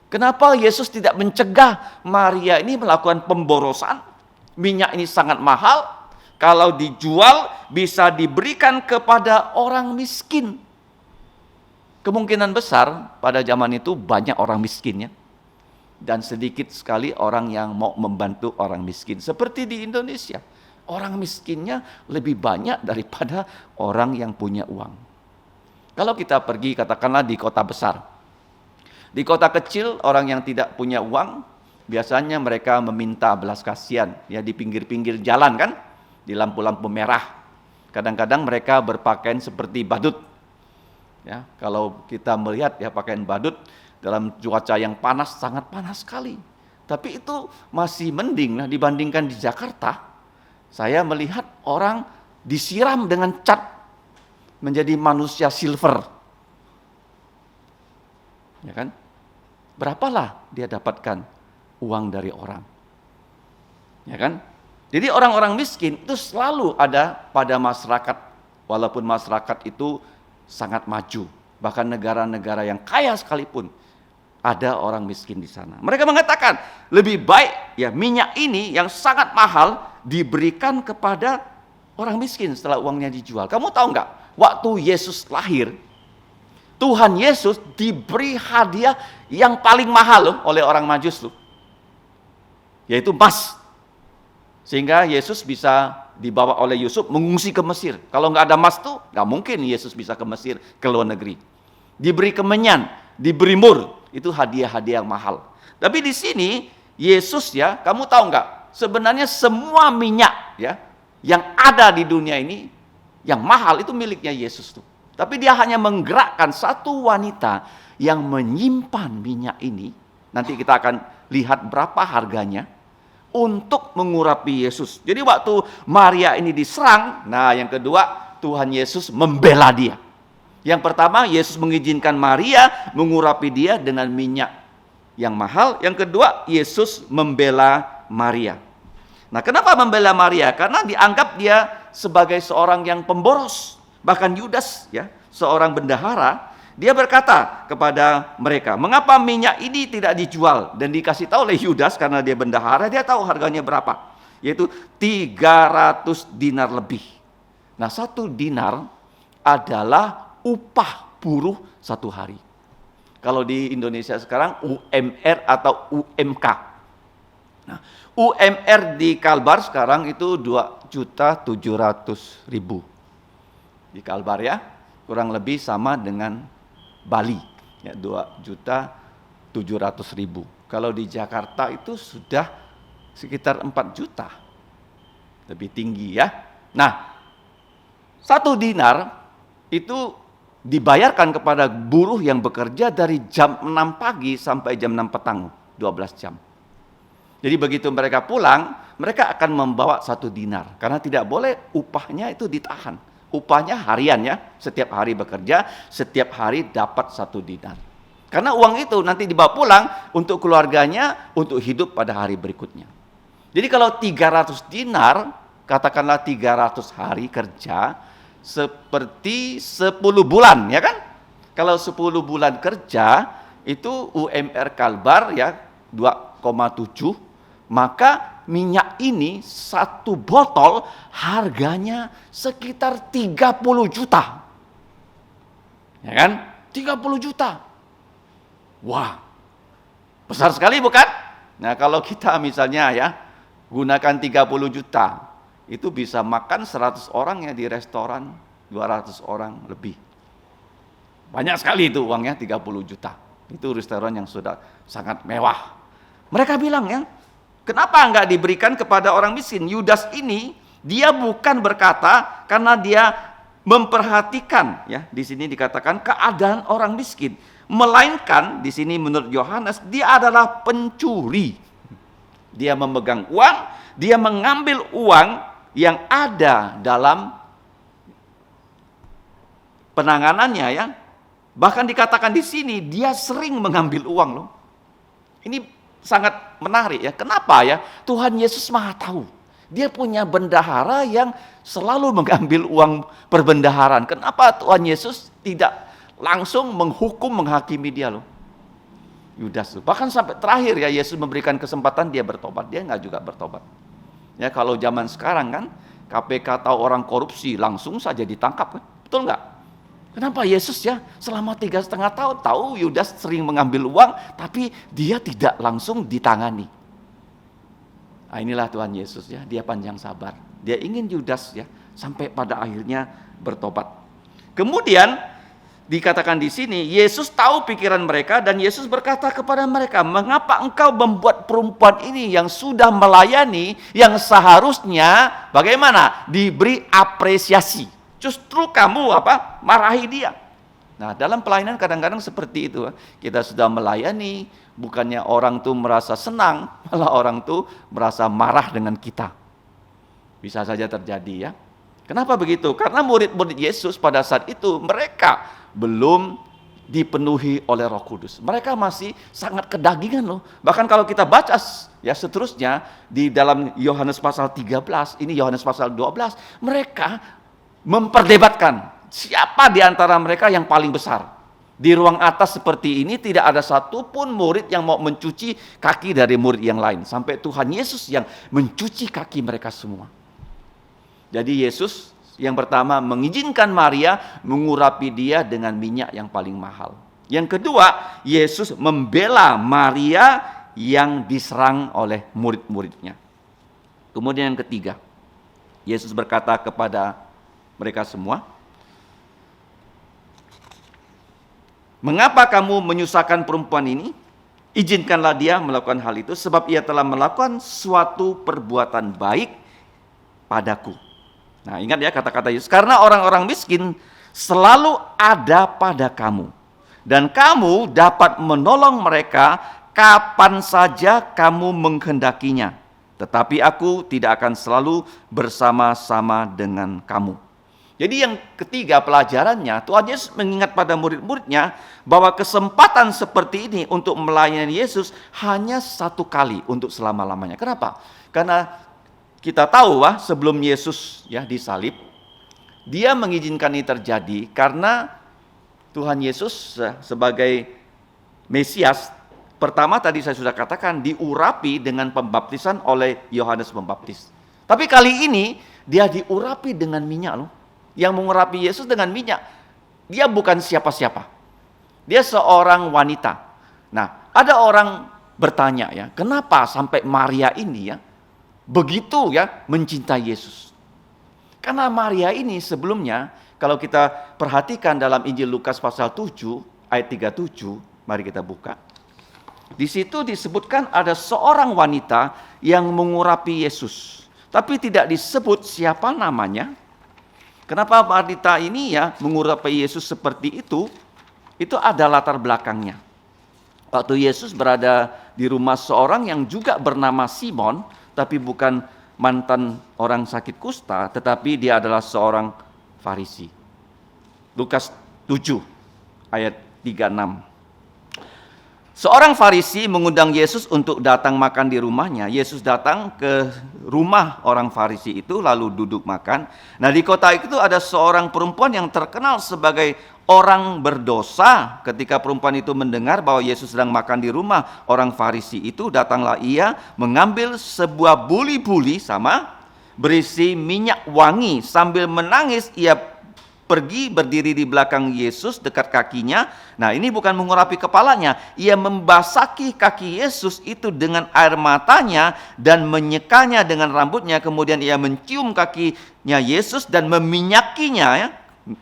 Kenapa Yesus tidak mencegah Maria ini melakukan pemborosan? Minyak ini sangat mahal, kalau dijual bisa diberikan kepada orang miskin. Kemungkinan besar pada zaman itu banyak orang miskinnya. Dan sedikit sekali orang yang mau membantu orang miskin. Seperti di Indonesia, orang miskinnya lebih banyak daripada orang yang punya uang. Kalau kita pergi katakanlah di kota besar, di kota kecil orang yang tidak punya uang, biasanya mereka meminta belas kasihan ya di pinggir-pinggir jalan kan, di lampu-lampu merah. Kadang-kadang mereka berpakaian seperti badut. Ya, kalau kita melihat ya pakaian badut dalam cuaca yang panas, sangat panas sekali. Tapi itu masih mending lah dibandingkan di Jakarta. Saya melihat orang disiram dengan cat menjadi manusia silver. Ya kan? Berapalah dia dapatkan uang dari orang. Ya kan? Jadi orang-orang miskin itu selalu ada pada masyarakat. Walaupun masyarakat itu sangat maju. Bahkan negara-negara yang kaya sekalipun ada orang miskin di sana. Mereka mengatakan lebih baik ya minyak ini yang sangat mahal diberikan kepada orang miskin setelah uangnya dijual. Kamu tahu nggak waktu Yesus lahir, Tuhan Yesus diberi hadiah yang paling mahal loh oleh orang Majus loh, yaitu emas. Sehingga Yesus bisa dibawa oleh Yusuf mengungsi ke Mesir. Kalau nggak ada emas tuh, nggak mungkin Yesus bisa ke Mesir, ke luar negeri. Diberi kemenyan, diberi mur, itu hadiah-hadiah yang mahal. Tapi di sini Yesus ya, kamu tahu nggak? Sebenarnya semua minyak ya yang ada di dunia ini yang mahal itu miliknya Yesus tuh. Tapi dia hanya menggerakkan satu wanita yang menyimpan minyak ini. Nanti kita akan lihat berapa harganya untuk mengurapi Yesus. Jadi waktu Maria ini diserang, nah yang kedua Tuhan Yesus membela dia. Yang pertama Yesus mengizinkan Maria mengurapi dia dengan minyak yang mahal. Yang kedua Yesus membela Maria. Nah, kenapa membela Maria? Karena dianggap dia sebagai seorang yang pemboros. Bahkan Yudas ya, seorang bendahara, dia berkata kepada mereka, mengapa minyak ini tidak dijual? Dan dikasih tahu oleh Yudas karena dia bendahara, dia tahu harganya berapa. Yaitu 300 dinar lebih. Nah, 1 dinar adalah upah buruh 1 hari. Kalau di Indonesia sekarang UMR atau UMK. Nah, UMR di Kalbar sekarang itu 2.700.000 di Kalbar ya, kurang lebih sama dengan Bali ya, 2.700.000. Kalau di Jakarta itu sudah sekitar 4 juta, lebih tinggi ya. Nah, 1 dinar itu dibayarkan kepada buruh yang bekerja dari jam 6 pagi sampai jam 6 petang, 12 jam. Jadi begitu mereka pulang, mereka akan membawa 1 dinar. Karena tidak boleh upahnya itu ditahan. Upahnya harian ya, setiap hari bekerja, setiap hari dapat 1 dinar. Karena uang itu nanti dibawa pulang untuk keluarganya, untuk hidup pada hari berikutnya. Jadi kalau 300 dinar, katakanlah 300 hari kerja, seperti 10 bulan ya kan? Kalau 10 bulan kerja, itu UMR Kalbar ya 2,7, maka minyak ini 1 botol harganya sekitar 30 juta. Ya kan? 30 juta. Wah, besar sekali bukan? Nah, kalau kita misalnya ya gunakan 30 juta, itu bisa makan 100 orang ya di restoran, 200 orang lebih. Banyak sekali itu uangnya 30 juta. Itu restoran yang sudah sangat mewah. Mereka bilang ya, kenapa enggak diberikan kepada orang miskin? Yudas ini dia bukan berkata karena dia memperhatikan ya, di sini dikatakan keadaan orang miskin, melainkan di sini menurut Yohanes dia adalah pencuri. Dia memegang uang, dia mengambil uang yang ada dalam penanganannya ya. Bahkan dikatakan di sini dia sering mengambil uang loh. Ini sangat menarik ya. Kenapa ya? Tuhan Yesus Maha tahu. Dia punya bendahara yang selalu mengambil uang perbendaharaan. Kenapa Tuhan Yesus tidak langsung menghukum, menghakimi dia loh? Yudas tuh. Bahkan sampai terakhir ya Yesus memberikan kesempatan dia bertobat. Dia nggak juga bertobat. Ya kalau zaman sekarang kan KPK tahu orang korupsi langsung saja ditangkap kan? Betul nggak? Kenapa Yesus ya selama 3,5 tahun tahu Yudas sering mengambil uang tapi dia tidak langsung ditangani. Nah, inilah Tuhan Yesus ya, dia panjang sabar. Dia ingin Yudas ya sampai pada akhirnya bertobat. Kemudian dikatakan di sini, Yesus tahu pikiran mereka dan Yesus berkata kepada mereka, mengapa engkau membuat perempuan ini yang sudah melayani, yang seharusnya bagaimana? Diberi apresiasi. Justru kamu marahi dia. Nah, dalam pelayanan kadang-kadang seperti itu. Kita sudah melayani, bukannya orang tuh merasa senang, malah orang tuh merasa marah dengan kita. Bisa saja terjadi ya. Kenapa begitu? Karena murid-murid Yesus pada saat itu mereka belum dipenuhi oleh Roh Kudus. Mereka masih sangat kedagingan loh. Bahkan kalau kita baca ya seterusnya di dalam Yohanes pasal 13, ini Yohanes pasal 12, mereka memperdebatkan siapa di antara mereka yang paling besar. Di ruang atas seperti ini tidak ada satupun murid yang mau mencuci kaki dari murid yang lain. Sampai Tuhan Yesus yang mencuci kaki mereka semua. Jadi Yesus Yang pertama, mengizinkan Maria mengurapi dia dengan minyak yang paling mahal. Yang kedua, Yesus membela Maria yang diserang oleh murid-muridnya. Kemudian yang ketiga, Yesus berkata kepada mereka semua, "Mengapa kamu menyusahkan perempuan ini? Izinkanlah dia melakukan hal itu, sebab ia telah melakukan suatu perbuatan baik padaku." Nah, ingat ya kata-kata Yesus, karena orang-orang miskin selalu ada pada kamu, dan kamu dapat menolong mereka kapan saja kamu menghendakinya. Tetapi aku tidak akan selalu bersama-sama dengan kamu. Jadi yang ketiga pelajarannya, Tuhan Yesus mengingat pada murid-muridnya bahwa kesempatan seperti ini untuk melayani Yesus hanya satu kali untuk selama-lamanya. Kenapa? Karena kita tahu sebelum Yesus disalib, dia mengizinkan ini terjadi karena Tuhan Yesus sebagai Mesias, pertama tadi saya sudah katakan diurapi dengan pembaptisan oleh Yohanes Pembaptis. Tapi kali ini dia diurapi dengan minyak loh. Yang mengurapi Yesus dengan minyak, dia bukan siapa-siapa. Dia seorang wanita. Nah, ada orang bertanya kenapa sampai Maria ini begitu mencintai Yesus? Karena Maria ini sebelumnya, kalau kita perhatikan dalam Injil Lukas pasal 7 ayat 37, mari kita buka. Di situ disebutkan ada seorang wanita yang mengurapi Yesus, tapi tidak disebut siapa namanya. Kenapa wanita ini mengurapi Yesus seperti itu? Itu ada latar belakangnya. Waktu Yesus berada di rumah seorang yang juga bernama Simon, tapi bukan mantan orang sakit kusta, tetapi dia adalah seorang Farisi. Lukas 7 ayat 36. Seorang Farisi mengundang Yesus untuk datang makan di rumahnya. Yesus datang ke rumah orang Farisi itu lalu duduk makan. Nah, di kota itu ada seorang perempuan yang terkenal sebagai orang berdosa. Ketika perempuan itu mendengar bahwa Yesus sedang makan di rumah orang Farisi itu, datanglah ia mengambil sebuah buli-buli berisi minyak wangi. Sambil menangis ia pergi berdiri di belakang Yesus dekat kakinya. Nah, ini bukan mengurapi kepalanya. Ia membasahi kaki Yesus itu dengan air matanya dan menyekanya dengan rambutnya. Kemudian ia mencium kakinya Yesus dan meminyakinya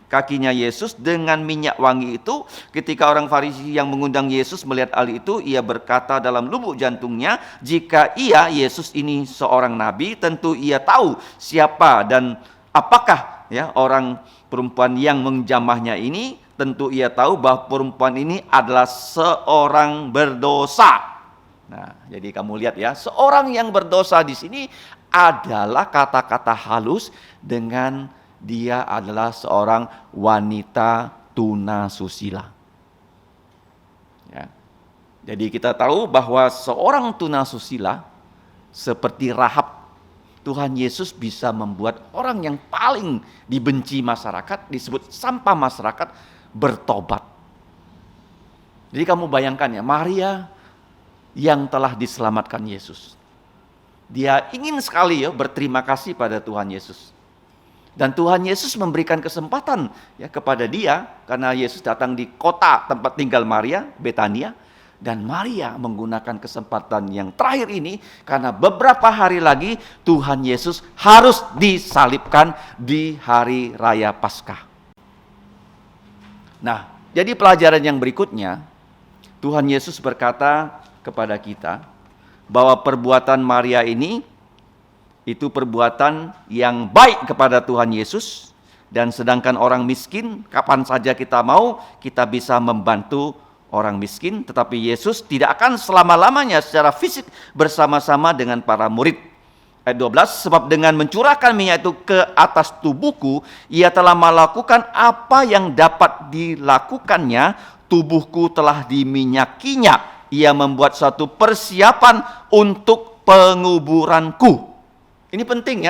kakinya Yesus dengan minyak wangi itu. Ketika orang Farisi yang mengundang Yesus melihat hal itu, ia berkata dalam lubuk jantungnya, jika Yesus ini seorang nabi, tentu ia tahu siapa dan apakah orang perempuan yang menjamahnya ini. Tentu ia tahu bahwa perempuan ini adalah seorang berdosa. Nah, jadi kamu lihat seorang yang berdosa di sini adalah kata-kata halus dengan dia adalah seorang wanita tunasusila. Jadi kita tahu bahwa seorang tunasusila seperti Rahab, Tuhan Yesus bisa membuat orang yang paling dibenci masyarakat, disebut sampah masyarakat, bertobat. Jadi kamu bayangkan Maria yang telah diselamatkan Yesus. Dia ingin sekali berterima kasih pada Tuhan Yesus. Dan Tuhan Yesus memberikan kesempatan kepada dia, karena Yesus datang di kota tempat tinggal Maria, Betania. Dan Maria menggunakan kesempatan yang terakhir ini karena beberapa hari lagi Tuhan Yesus harus disalibkan di hari raya Paskah. Nah, jadi pelajaran yang berikutnya, Tuhan Yesus berkata kepada kita bahwa perbuatan Maria ini itu perbuatan yang baik kepada Tuhan Yesus, dan sedangkan orang miskin kapan saja kita mau, kita bisa membantu orang miskin. Tetapi Yesus tidak akan selama-lamanya secara fisik bersama-sama dengan para murid. Ayat 12, sebab dengan mencurahkan minyak itu ke atas tubuhku, ia telah melakukan apa yang dapat dilakukannya, tubuhku telah diminyakinya. Ia membuat satu persiapan untuk penguburanku. Ini penting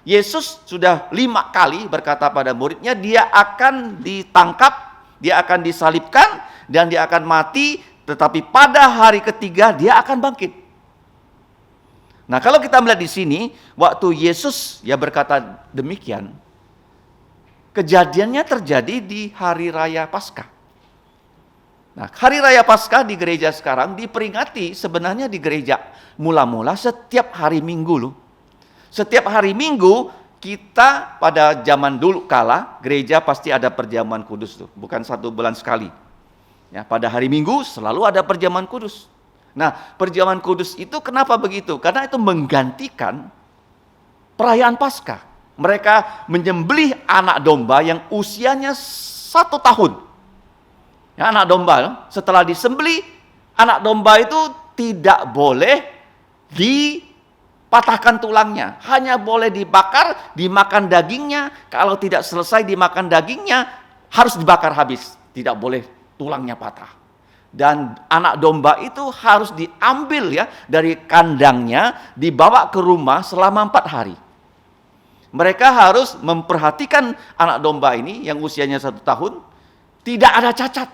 Yesus sudah 5 kali berkata pada muridnya, dia akan ditangkap, dia akan disalibkan, dan dia akan mati, tetapi pada hari ketiga dia akan bangkit. Nah, kalau kita melihat di sini, waktu Yesus berkata demikian, Kejadiannya terjadi di hari raya Paskah. Nah, hari raya Paskah di gereja sekarang diperingati sebenarnya di gereja mula-mula setiap hari Minggu loh. Setiap hari Minggu kita pada zaman dulu kala gereja pasti ada perjamuan kudus tuh, bukan 1 bulan sekali. Ya, pada hari Minggu selalu ada perjamuan kudus. Nah, perjamuan kudus itu kenapa begitu? Karena itu menggantikan perayaan Paskah. Mereka menyembelih anak domba yang usianya 1 tahun. Ya, anak domba setelah disembelih, anak domba itu tidak boleh dipatahkan tulangnya, hanya boleh dibakar, dimakan dagingnya. Kalau tidak selesai dimakan dagingnya, harus dibakar habis, tidak boleh tulangnya patah. Dan anak domba itu harus diambil ya dari kandangnya, dibawa ke rumah selama 4 hari. Mereka harus memperhatikan anak domba ini yang usianya 1 tahun, tidak ada cacat.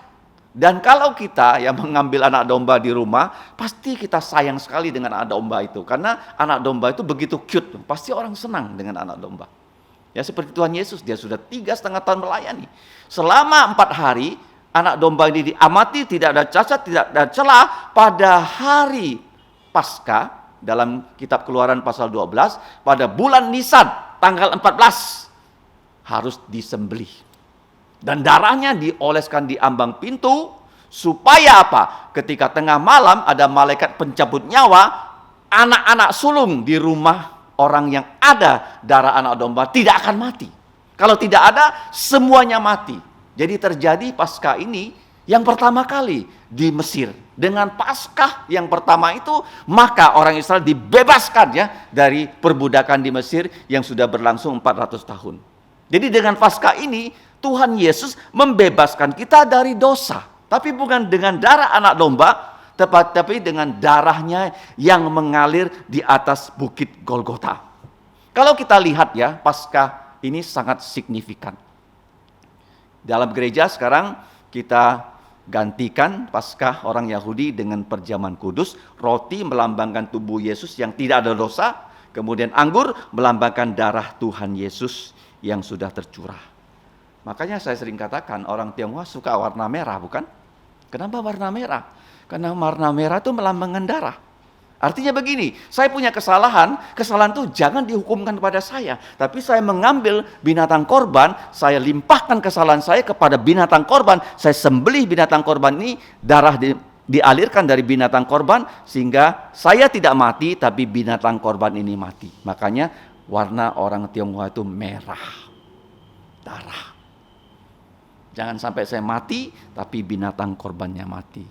Dan kalau kita yang mengambil anak domba di rumah, pasti kita sayang sekali dengan anak domba itu. Karena anak domba itu begitu cute, pasti orang senang dengan anak domba. Ya seperti Tuhan Yesus, dia sudah 3,5 tahun melayani. Selama 4 hari, anak domba ini diamati, tidak ada cacat, tidak ada celah. Pada hari Paskah, dalam kitab Keluaran pasal 12, pada bulan Nisan, tanggal 14, harus disembelih. Dan darahnya dioleskan di ambang pintu, supaya apa? Ketika tengah malam ada malaikat pencabut nyawa, anak-anak sulung di rumah orang yang ada darah anak domba tidak akan mati. Kalau tidak ada, semuanya mati. Jadi terjadi Paskah ini yang pertama kali di Mesir. Dengan Paskah yang pertama itu, maka orang Israel dibebaskan ya dari perbudakan di Mesir yang sudah berlangsung 400 tahun. Jadi dengan Paskah ini, Tuhan Yesus membebaskan kita dari dosa. Tapi bukan dengan darah anak domba, tapi dengan darahnya yang mengalir di atas bukit Golgota. Kalau kita lihat ya, Paskah ini sangat signifikan. Dalam gereja sekarang kita gantikan Paskah orang Yahudi dengan perjamuan kudus. Roti melambangkan tubuh Yesus yang tidak ada dosa. Kemudian anggur melambangkan darah Tuhan Yesus yang sudah tercurah. Makanya saya sering katakan orang Tionghoa suka warna merah, bukan? Kenapa warna merah? Karena warna merah itu melambangkan darah. Artinya begini, saya punya kesalahan itu jangan dihukumkan kepada saya. Tapi saya mengambil binatang korban, saya limpahkan kesalahan saya kepada binatang korban. Saya sembelih binatang korban ini, darah dialirkan dari binatang korban, sehingga saya tidak mati, tapi binatang korban ini mati. Makanya warna orang Tionghoa itu merah, darah. Jangan sampai saya mati, tapi binatang korbannya mati.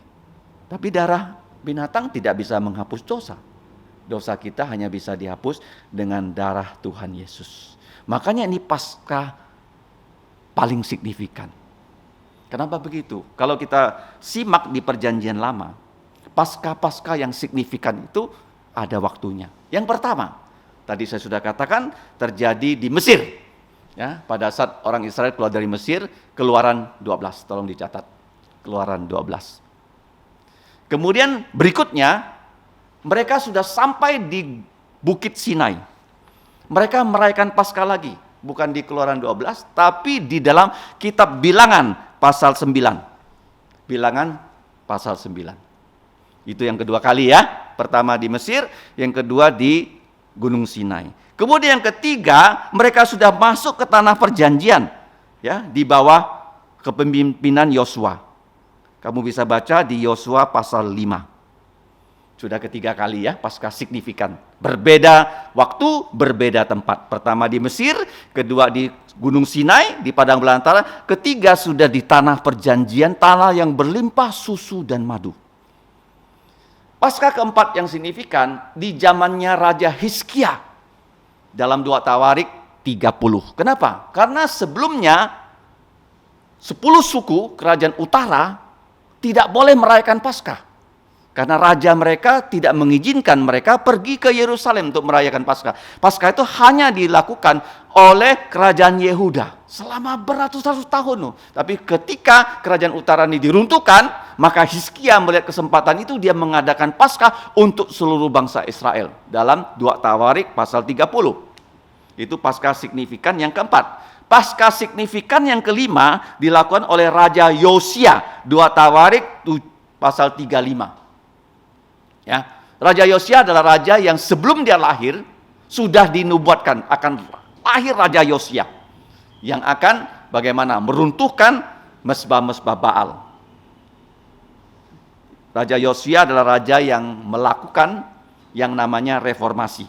Tapi darah binatang tidak bisa menghapus dosa. Dosa kita hanya bisa dihapus dengan darah Tuhan Yesus. Makanya ini Paskah paling signifikan. Kenapa begitu? Kalau kita simak di Perjanjian Lama, Paskah-Paskah yang signifikan itu ada waktunya. Yang pertama, tadi saya sudah katakan terjadi di Mesir. Ya, pada saat orang Israel keluar dari Mesir, Keluaran 12, tolong dicatat. Keluaran 12. Kemudian berikutnya, mereka sudah sampai di Bukit Sinai. Mereka merayakan Paskah lagi, bukan di Keluaran 12, tapi di dalam kitab Bilangan pasal 9. Bilangan pasal 9. Itu yang kedua kali ya. Pertama di Mesir, yang kedua di Gunung Sinai. Kemudian yang ketiga, mereka sudah masuk ke tanah perjanjian, ya, di bawah kepemimpinan Yosua. Kamu bisa baca di Yosua pasal 5. Sudah ketiga kali ya, Paskah signifikan. Berbeda waktu, berbeda tempat. Pertama di Mesir, kedua di Gunung Sinai, di padang belantara, ketiga sudah di tanah perjanjian, tanah yang berlimpah susu dan madu. Paskah keempat yang signifikan di zamannya Raja Hizkia. Dalam 2 Tawarik 30. Kenapa? Karena sebelumnya 10 suku kerajaan utara tidak boleh merayakan Paskah. Karena raja mereka tidak mengizinkan mereka pergi ke Yerusalem untuk merayakan Paskah. Paskah itu hanya dilakukan oleh kerajaan Yehuda selama beratus-ratus tahun. Tapi ketika kerajaan utara ini diruntuhkan, maka Hizkia melihat kesempatan itu, dia mengadakan Paskah untuk seluruh bangsa Israel. Dalam 2 Tawarik pasal 30. Itu Paskah signifikan yang keempat. Pasca signifikan yang kelima dilakukan oleh Raja Yosia, 2 Tawarik pasal 35. Ya, Raja Yosia adalah raja yang sebelum dia lahir sudah dinubuatkan akan lahir Raja Yosia yang akan bagaimana meruntuhkan mesbah-mesbah Baal. Raja Yosia adalah raja yang melakukan yang namanya reformasi.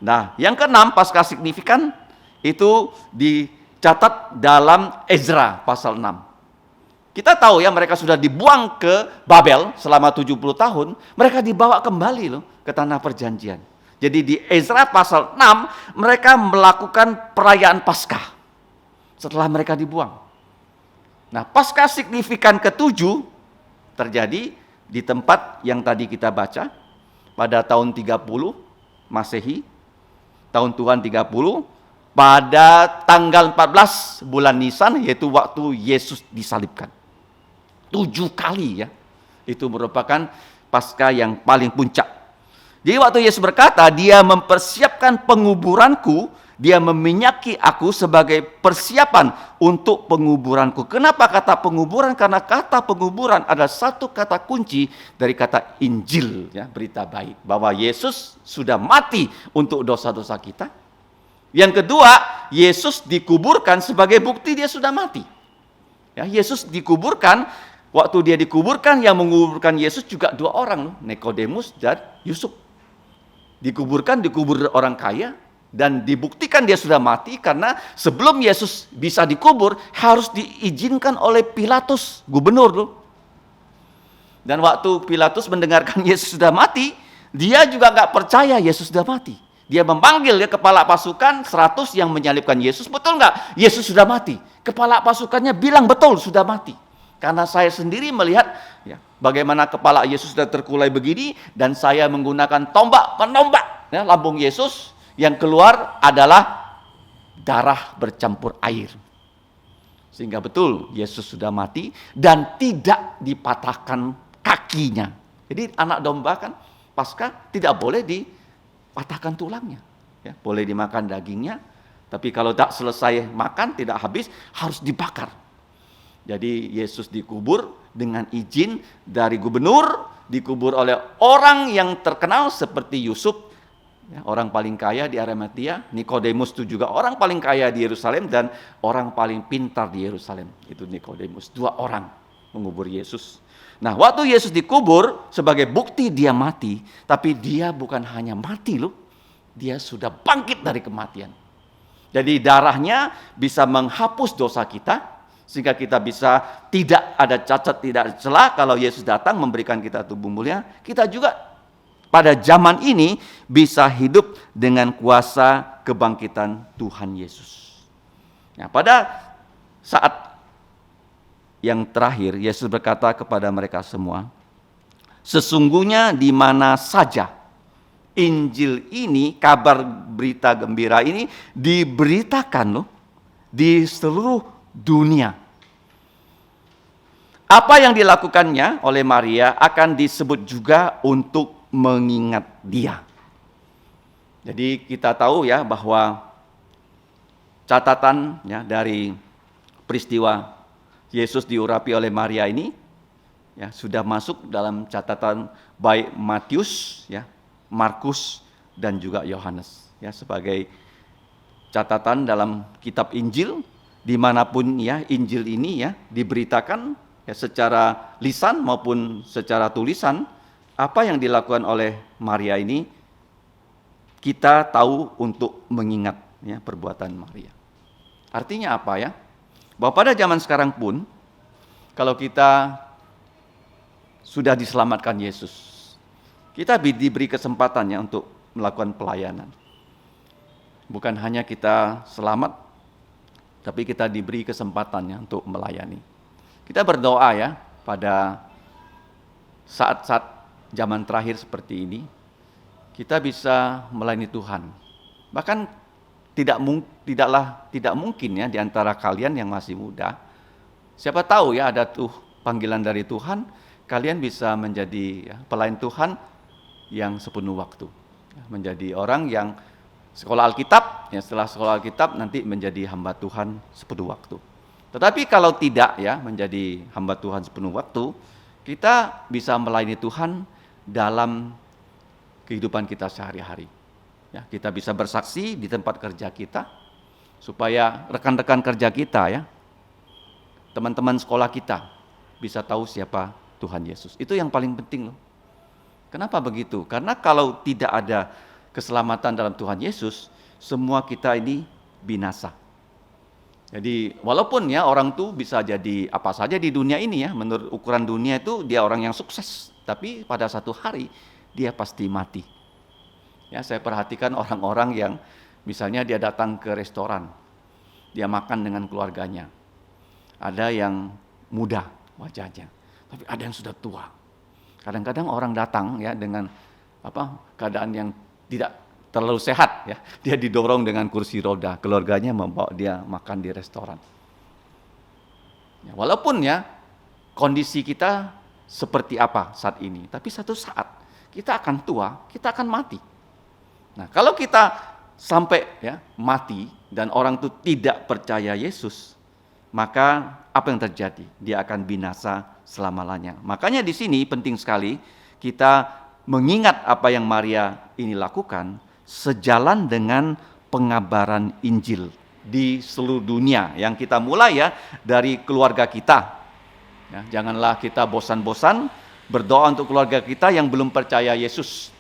Nah, yang keenam pasca signifikan itu dicatat dalam Ezra pasal 6. Kita tahu ya, mereka sudah dibuang ke Babel selama 70 tahun, mereka dibawa kembali loh ke tanah perjanjian. Jadi di Ezra pasal 6 mereka melakukan perayaan Paskah setelah mereka dibuang. Nah, pasca signifikan ketujuh terjadi di tempat yang tadi kita baca pada tahun 30 Masehi, tahun Tuhan 30, pada tanggal 14 bulan Nisan, yaitu waktu Yesus disalibkan. 7 kali ya, itu merupakan Paskah yang paling puncak. Jadi waktu Yesus berkata, dia mempersiapkan penguburanku, dia meminyaki aku sebagai persiapan untuk penguburanku. Kenapa kata penguburan? Karena kata penguburan adalah satu kata kunci dari kata Injil, ya, berita baik, bahwa Yesus sudah mati untuk dosa-dosa kita. Yang kedua, Yesus dikuburkan sebagai bukti dia sudah mati. Ya, Yesus dikuburkan, waktu dia dikuburkan, yang menguburkan Yesus juga 2 orang, Nikodemus dan Yusuf. Dikubur orang kaya, dan dibuktikan dia sudah mati karena sebelum Yesus bisa dikubur harus diizinkan oleh Pilatus, gubernur loh. Dan waktu Pilatus mendengarkan Yesus sudah mati, dia juga nggak percaya Yesus sudah mati. Dia memanggil ya kepala pasukan 100 yang menyalibkan Yesus, betul nggak Yesus sudah mati? Kepala pasukannya bilang betul sudah mati. Karena saya sendiri melihat ya, bagaimana kepala Yesus sudah terkulai begini, dan saya menggunakan tombak menombak ya, lambung Yesus, yang keluar adalah darah bercampur air. Sehingga betul Yesus sudah mati dan tidak dipatahkan kakinya. Jadi anak domba kan Paskah tidak boleh dipatahkan tulangnya. Ya, boleh dimakan dagingnya, tapi kalau tak selesai makan, tidak habis, harus dibakar. Jadi Yesus dikubur dengan izin dari gubernur, dikubur oleh orang yang terkenal seperti Yusuf, ya, orang paling kaya di Arimatia, Nikodemus itu juga orang paling kaya di Yerusalem, dan orang paling pintar di Yerusalem, itu Nikodemus. 2 orang mengubur Yesus. Nah, waktu Yesus dikubur sebagai bukti dia mati, tapi dia bukan hanya mati loh, dia sudah bangkit dari kematian. Jadi darahnya bisa menghapus dosa kita, sehingga kita bisa tidak ada cacat, tidak ada celah. Kalau Yesus datang memberikan kita tubuh mulia, kita juga pada zaman ini bisa hidup dengan kuasa kebangkitan Tuhan Yesus. Nah, pada saat yang terakhir, Yesus berkata kepada mereka semua, sesungguhnya di mana saja Injil ini, kabar berita gembira ini diberitakan loh, di seluruh dunia. Apa yang dilakukannya oleh Maria akan disebut juga untuk mengingat dia. Jadi kita tahu ya bahwa catatan ya dari peristiwa Yesus diurapi oleh Maria ini ya sudah masuk dalam catatan baik Matius ya, Markus dan juga Yohanes ya, sebagai catatan dalam kitab Injil. Dimanapun ya Injil ini ya diberitakan ya, secara lisan maupun secara tulisan, apa yang dilakukan oleh Maria ini kita tahu untuk mengingat ya, perbuatan Maria. Artinya apa ya? Bahwa pada zaman sekarang pun, kalau kita sudah diselamatkan Yesus, kita diberi kesempatannya untuk melakukan pelayanan. Bukan hanya kita selamat, tapi kita diberi kesempatannya untuk melayani. Kita berdoa ya, pada saat-saat zaman terakhir seperti ini, kita bisa melayani Tuhan. Bahkan tidak mungkin ya di antara kalian yang masih muda, siapa tahu ya ada panggilan dari Tuhan, kalian bisa menjadi ya, pelayan Tuhan yang sepenuh waktu. Menjadi orang yang sekolah Alkitab, ya setelah sekolah Alkitab nanti menjadi hamba Tuhan sepenuh waktu. Tetapi kalau tidak ya menjadi hamba Tuhan sepenuh waktu, kita bisa melayani Tuhan dalam kehidupan kita sehari-hari. Ya, kita bisa bersaksi di tempat kerja kita, supaya rekan-rekan kerja kita ya, teman-teman sekolah kita bisa tahu siapa Tuhan Yesus. Itu yang paling penting loh. Kenapa begitu? Karena kalau tidak ada keselamatan dalam Tuhan Yesus, semua kita ini binasa. Jadi walaupun ya orang tuh bisa jadi apa saja di dunia ini ya, menurut ukuran dunia itu dia orang yang sukses, tapi pada satu hari dia pasti mati. Ya, saya perhatikan orang-orang yang misalnya dia datang ke restoran, dia makan dengan keluarganya. Ada yang muda wajahnya, tapi ada yang sudah tua. Kadang-kadang orang datang ya dengan keadaan yang tidak terlalu sehat ya, dia didorong dengan kursi roda, keluarganya membawa dia makan di restoran. Ya, walaupun ya kondisi kita seperti apa saat ini, tapi satu saat kita akan tua, kita akan mati. Nah, kalau kita sampai ya mati dan orang itu tidak percaya Yesus, maka apa yang terjadi? Dia akan binasa selama-lamanya. Makanya di sini penting sekali kita mengingat apa yang Maria ini lakukan sejalan dengan pengabaran Injil di seluruh dunia yang kita mulai ya dari keluarga kita. Ya, janganlah kita bosan-bosan berdoa untuk keluarga kita yang belum percaya Yesus.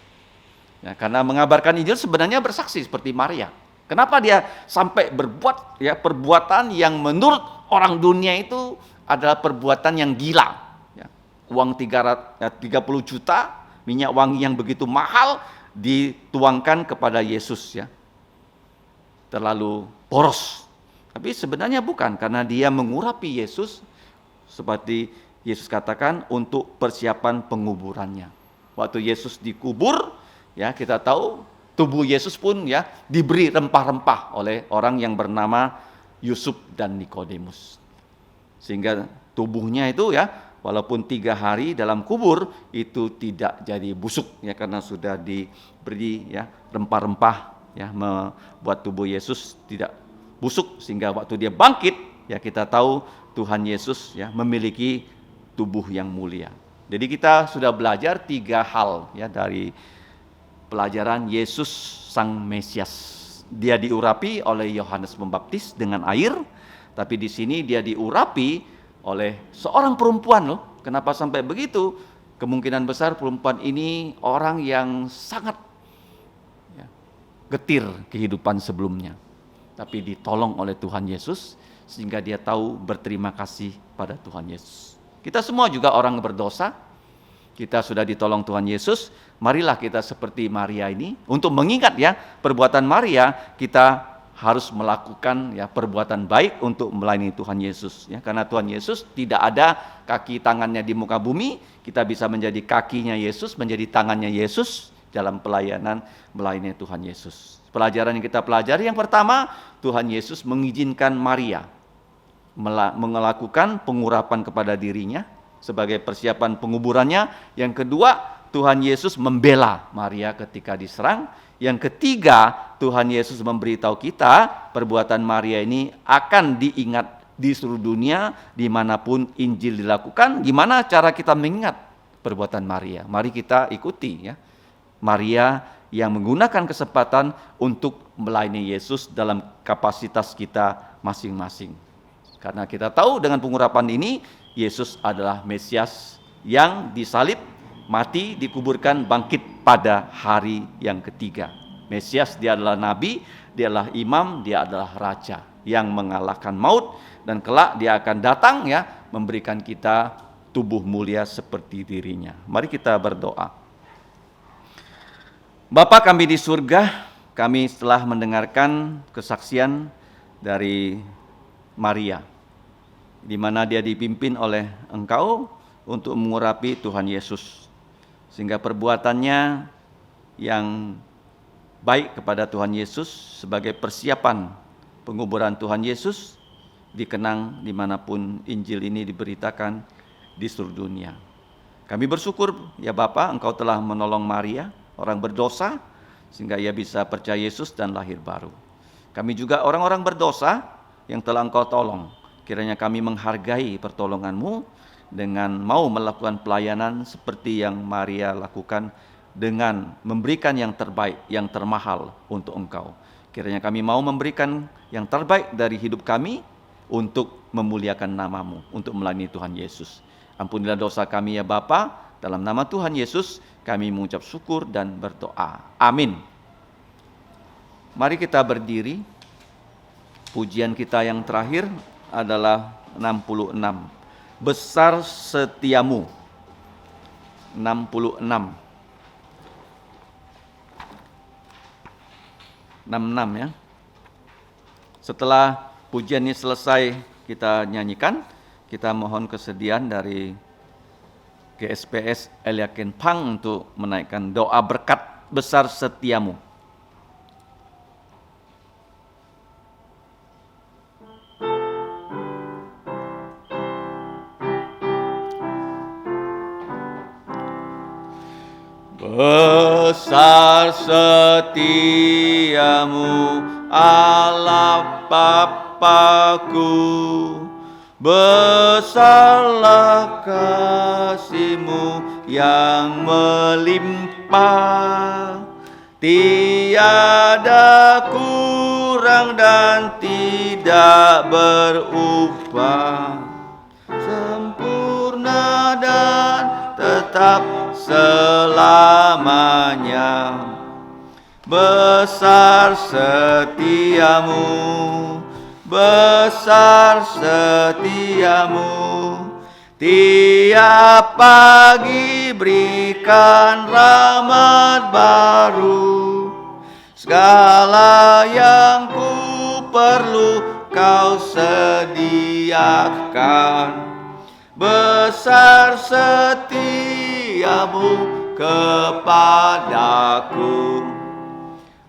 Ya, karena mengabarkan Injil sebenarnya bersaksi seperti Maria. Kenapa dia sampai berbuat ya perbuatan yang menurut orang dunia itu adalah perbuatan yang gila. Ya, uang 30 juta minyak wangi yang begitu mahal dituangkan kepada Yesus ya. Terlalu boros. Tapi sebenarnya bukan, karena dia mengurapi Yesus seperti Yesus katakan untuk persiapan penguburannya. Waktu Yesus dikubur, ya kita tahu tubuh Yesus pun ya diberi rempah-rempah oleh orang yang bernama Yusuf dan Nikodemus. Sehingga tubuhnya itu ya walaupun 3 hari dalam kubur itu tidak jadi busuk ya, karena sudah diberi ya rempah-rempah ya membuat tubuh Yesus tidak busuk, sehingga waktu dia bangkit ya kita tahu Tuhan Yesus ya memiliki tubuh yang mulia. Jadi kita sudah belajar 3 hal ya dari pelajaran Yesus Sang Mesias. Dia diurapi oleh Yohanes Pembaptis dengan air, tapi di sini dia diurapi oleh seorang perempuan loh. Kenapa sampai begitu? Kemungkinan besar perempuan ini orang yang sangat ya, getir kehidupan sebelumnya. Tapi ditolong oleh Tuhan Yesus sehingga dia tahu berterima kasih pada Tuhan Yesus. Kita semua juga orang berdosa. Kita sudah ditolong Tuhan Yesus. Marilah kita seperti Maria ini untuk mengingat ya perbuatan Maria, kita harus melakukan ya perbuatan baik untuk melayani Tuhan Yesus ya, karena Tuhan Yesus tidak ada kaki tangannya di muka bumi, kita bisa menjadi kakinya Yesus, menjadi tangannya Yesus dalam pelayanan melayani Tuhan Yesus. Pelajaran yang kita pelajari yang pertama, Tuhan Yesus mengizinkan Maria melakukan pengurapan kepada dirinya sebagai persiapan penguburannya. Yang kedua, Tuhan Yesus membela Maria ketika diserang. Yang ketiga, Tuhan Yesus memberitahu kita perbuatan Maria ini akan diingat di seluruh dunia dimanapun Injil dilakukan. Gimana cara kita mengingat perbuatan Maria? Mari kita ikuti ya Maria yang menggunakan kesempatan untuk melayani Yesus dalam kapasitas kita masing-masing. Karena kita tahu dengan pengurapan ini Yesus adalah Mesias yang disalib, mati, dikuburkan, bangkit pada hari yang ketiga. Mesias, dia adalah nabi, dia adalah imam, dia adalah raja yang mengalahkan maut, dan kelak dia akan datang ya memberikan kita tubuh mulia seperti dirinya. Mari kita berdoa. Bapa kami di surga, kami setelah mendengarkan kesaksian dari Maria, di mana dia dipimpin oleh Engkau untuk mengurapi Tuhan Yesus, sehingga perbuatannya yang baik kepada Tuhan Yesus sebagai persiapan penguburan Tuhan Yesus dikenang dimanapun Injil ini diberitakan di seluruh dunia. Kami bersyukur ya Bapa, Engkau telah menolong Maria, orang berdosa, sehingga ia bisa percaya Yesus dan lahir baru. Kami juga orang-orang berdosa yang telah Engkau tolong. Kiranya kami menghargai pertolongan-Mu dengan mau melakukan pelayanan seperti yang Maria lakukan dengan memberikan yang terbaik, yang termahal untuk Engkau. Kiranya kami mau memberikan yang terbaik dari hidup kami untuk memuliakan nama-Mu, untuk melayani Tuhan Yesus. Ampunilah dosa kami ya Bapa, dalam nama Tuhan Yesus kami mengucap syukur dan berdoa. Amin. Mari kita berdiri. Pujian kita yang terakhir adalah 66. Besar setiamu. 66. 66 ya. Setelah pujian ini selesai kita nyanyikan, kita mohon kesediaan dari GSPS Eliakin Pang untuk menaikkan doa berkat besar setiamu. Besar setiamu Allah Bapa-Ku, besarlah kasih-Mu yang melimpah, tiada kurang dan tidak berubah, sempurna dan tetap selamanya. Besar setiamu, besar setiamu, tiap pagi berikan rahmat baru, segala yang ku perlu Kau sediakan. Besar setiamu kepadaku,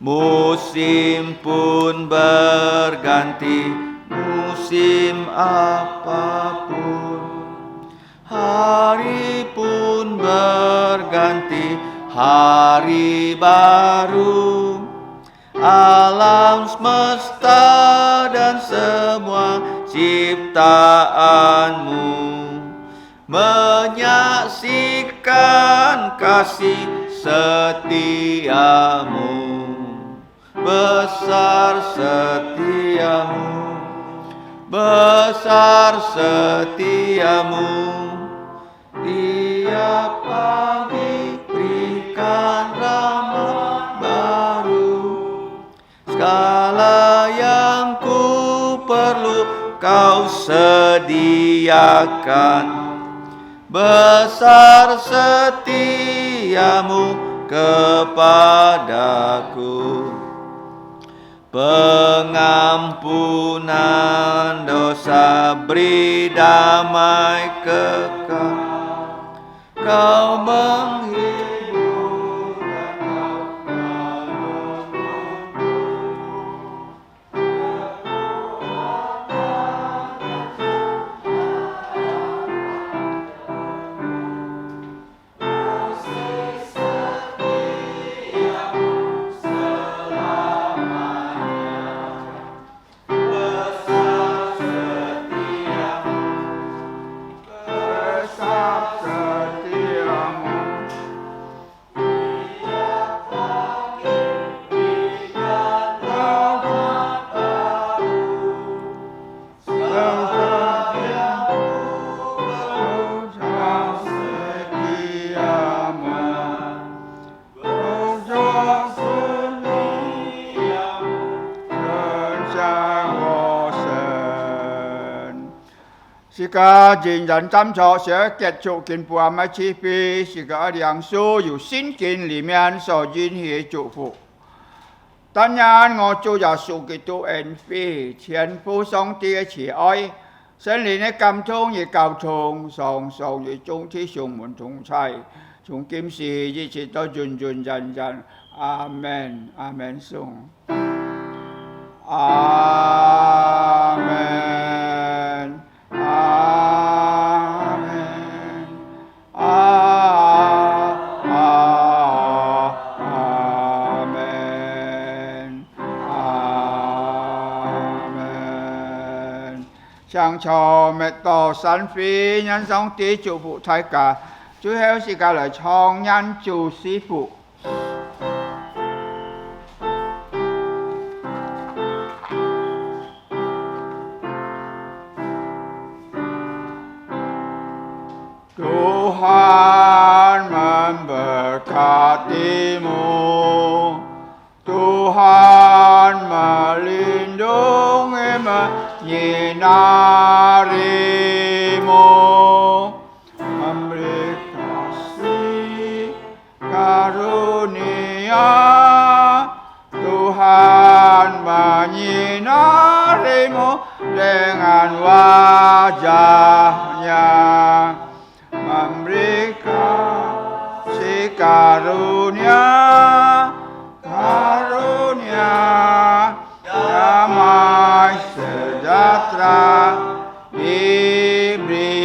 musim pun berganti, musim apapun, hari pun berganti, hari baru, alam semesta dan semua ciptaan-Mu menyaksikan kasih setiamu. Besar setiamu, besar setiamu, tiap pagi berikan rahmat baru, segala yang ku perlu Kau sediakan. Besar setiamu kepadaku, pengampunan dosa, beri damai kekal, Kau menghibur dan是个人人站错学结束跟不阿麦起比，是个良书由圣经里面所允许祝福。当然，我主耶稣基督恩惠、天父上帝的慈爱、圣灵的感动与交通，常常与众弟兄们同在，从今时一直到永永远远。阿门，阿门，颂。阿门，阿门，阿门。向求灭道三非人上帝祝福大家，最後時間來唱人做師傅。Tuhan memberkatimu, Tuhan melindungi menyinarimu, memberi kasih karunia, Tuhan menyinarimu dengan wajahnya, memberikan si karunia, damai sejahtera diberi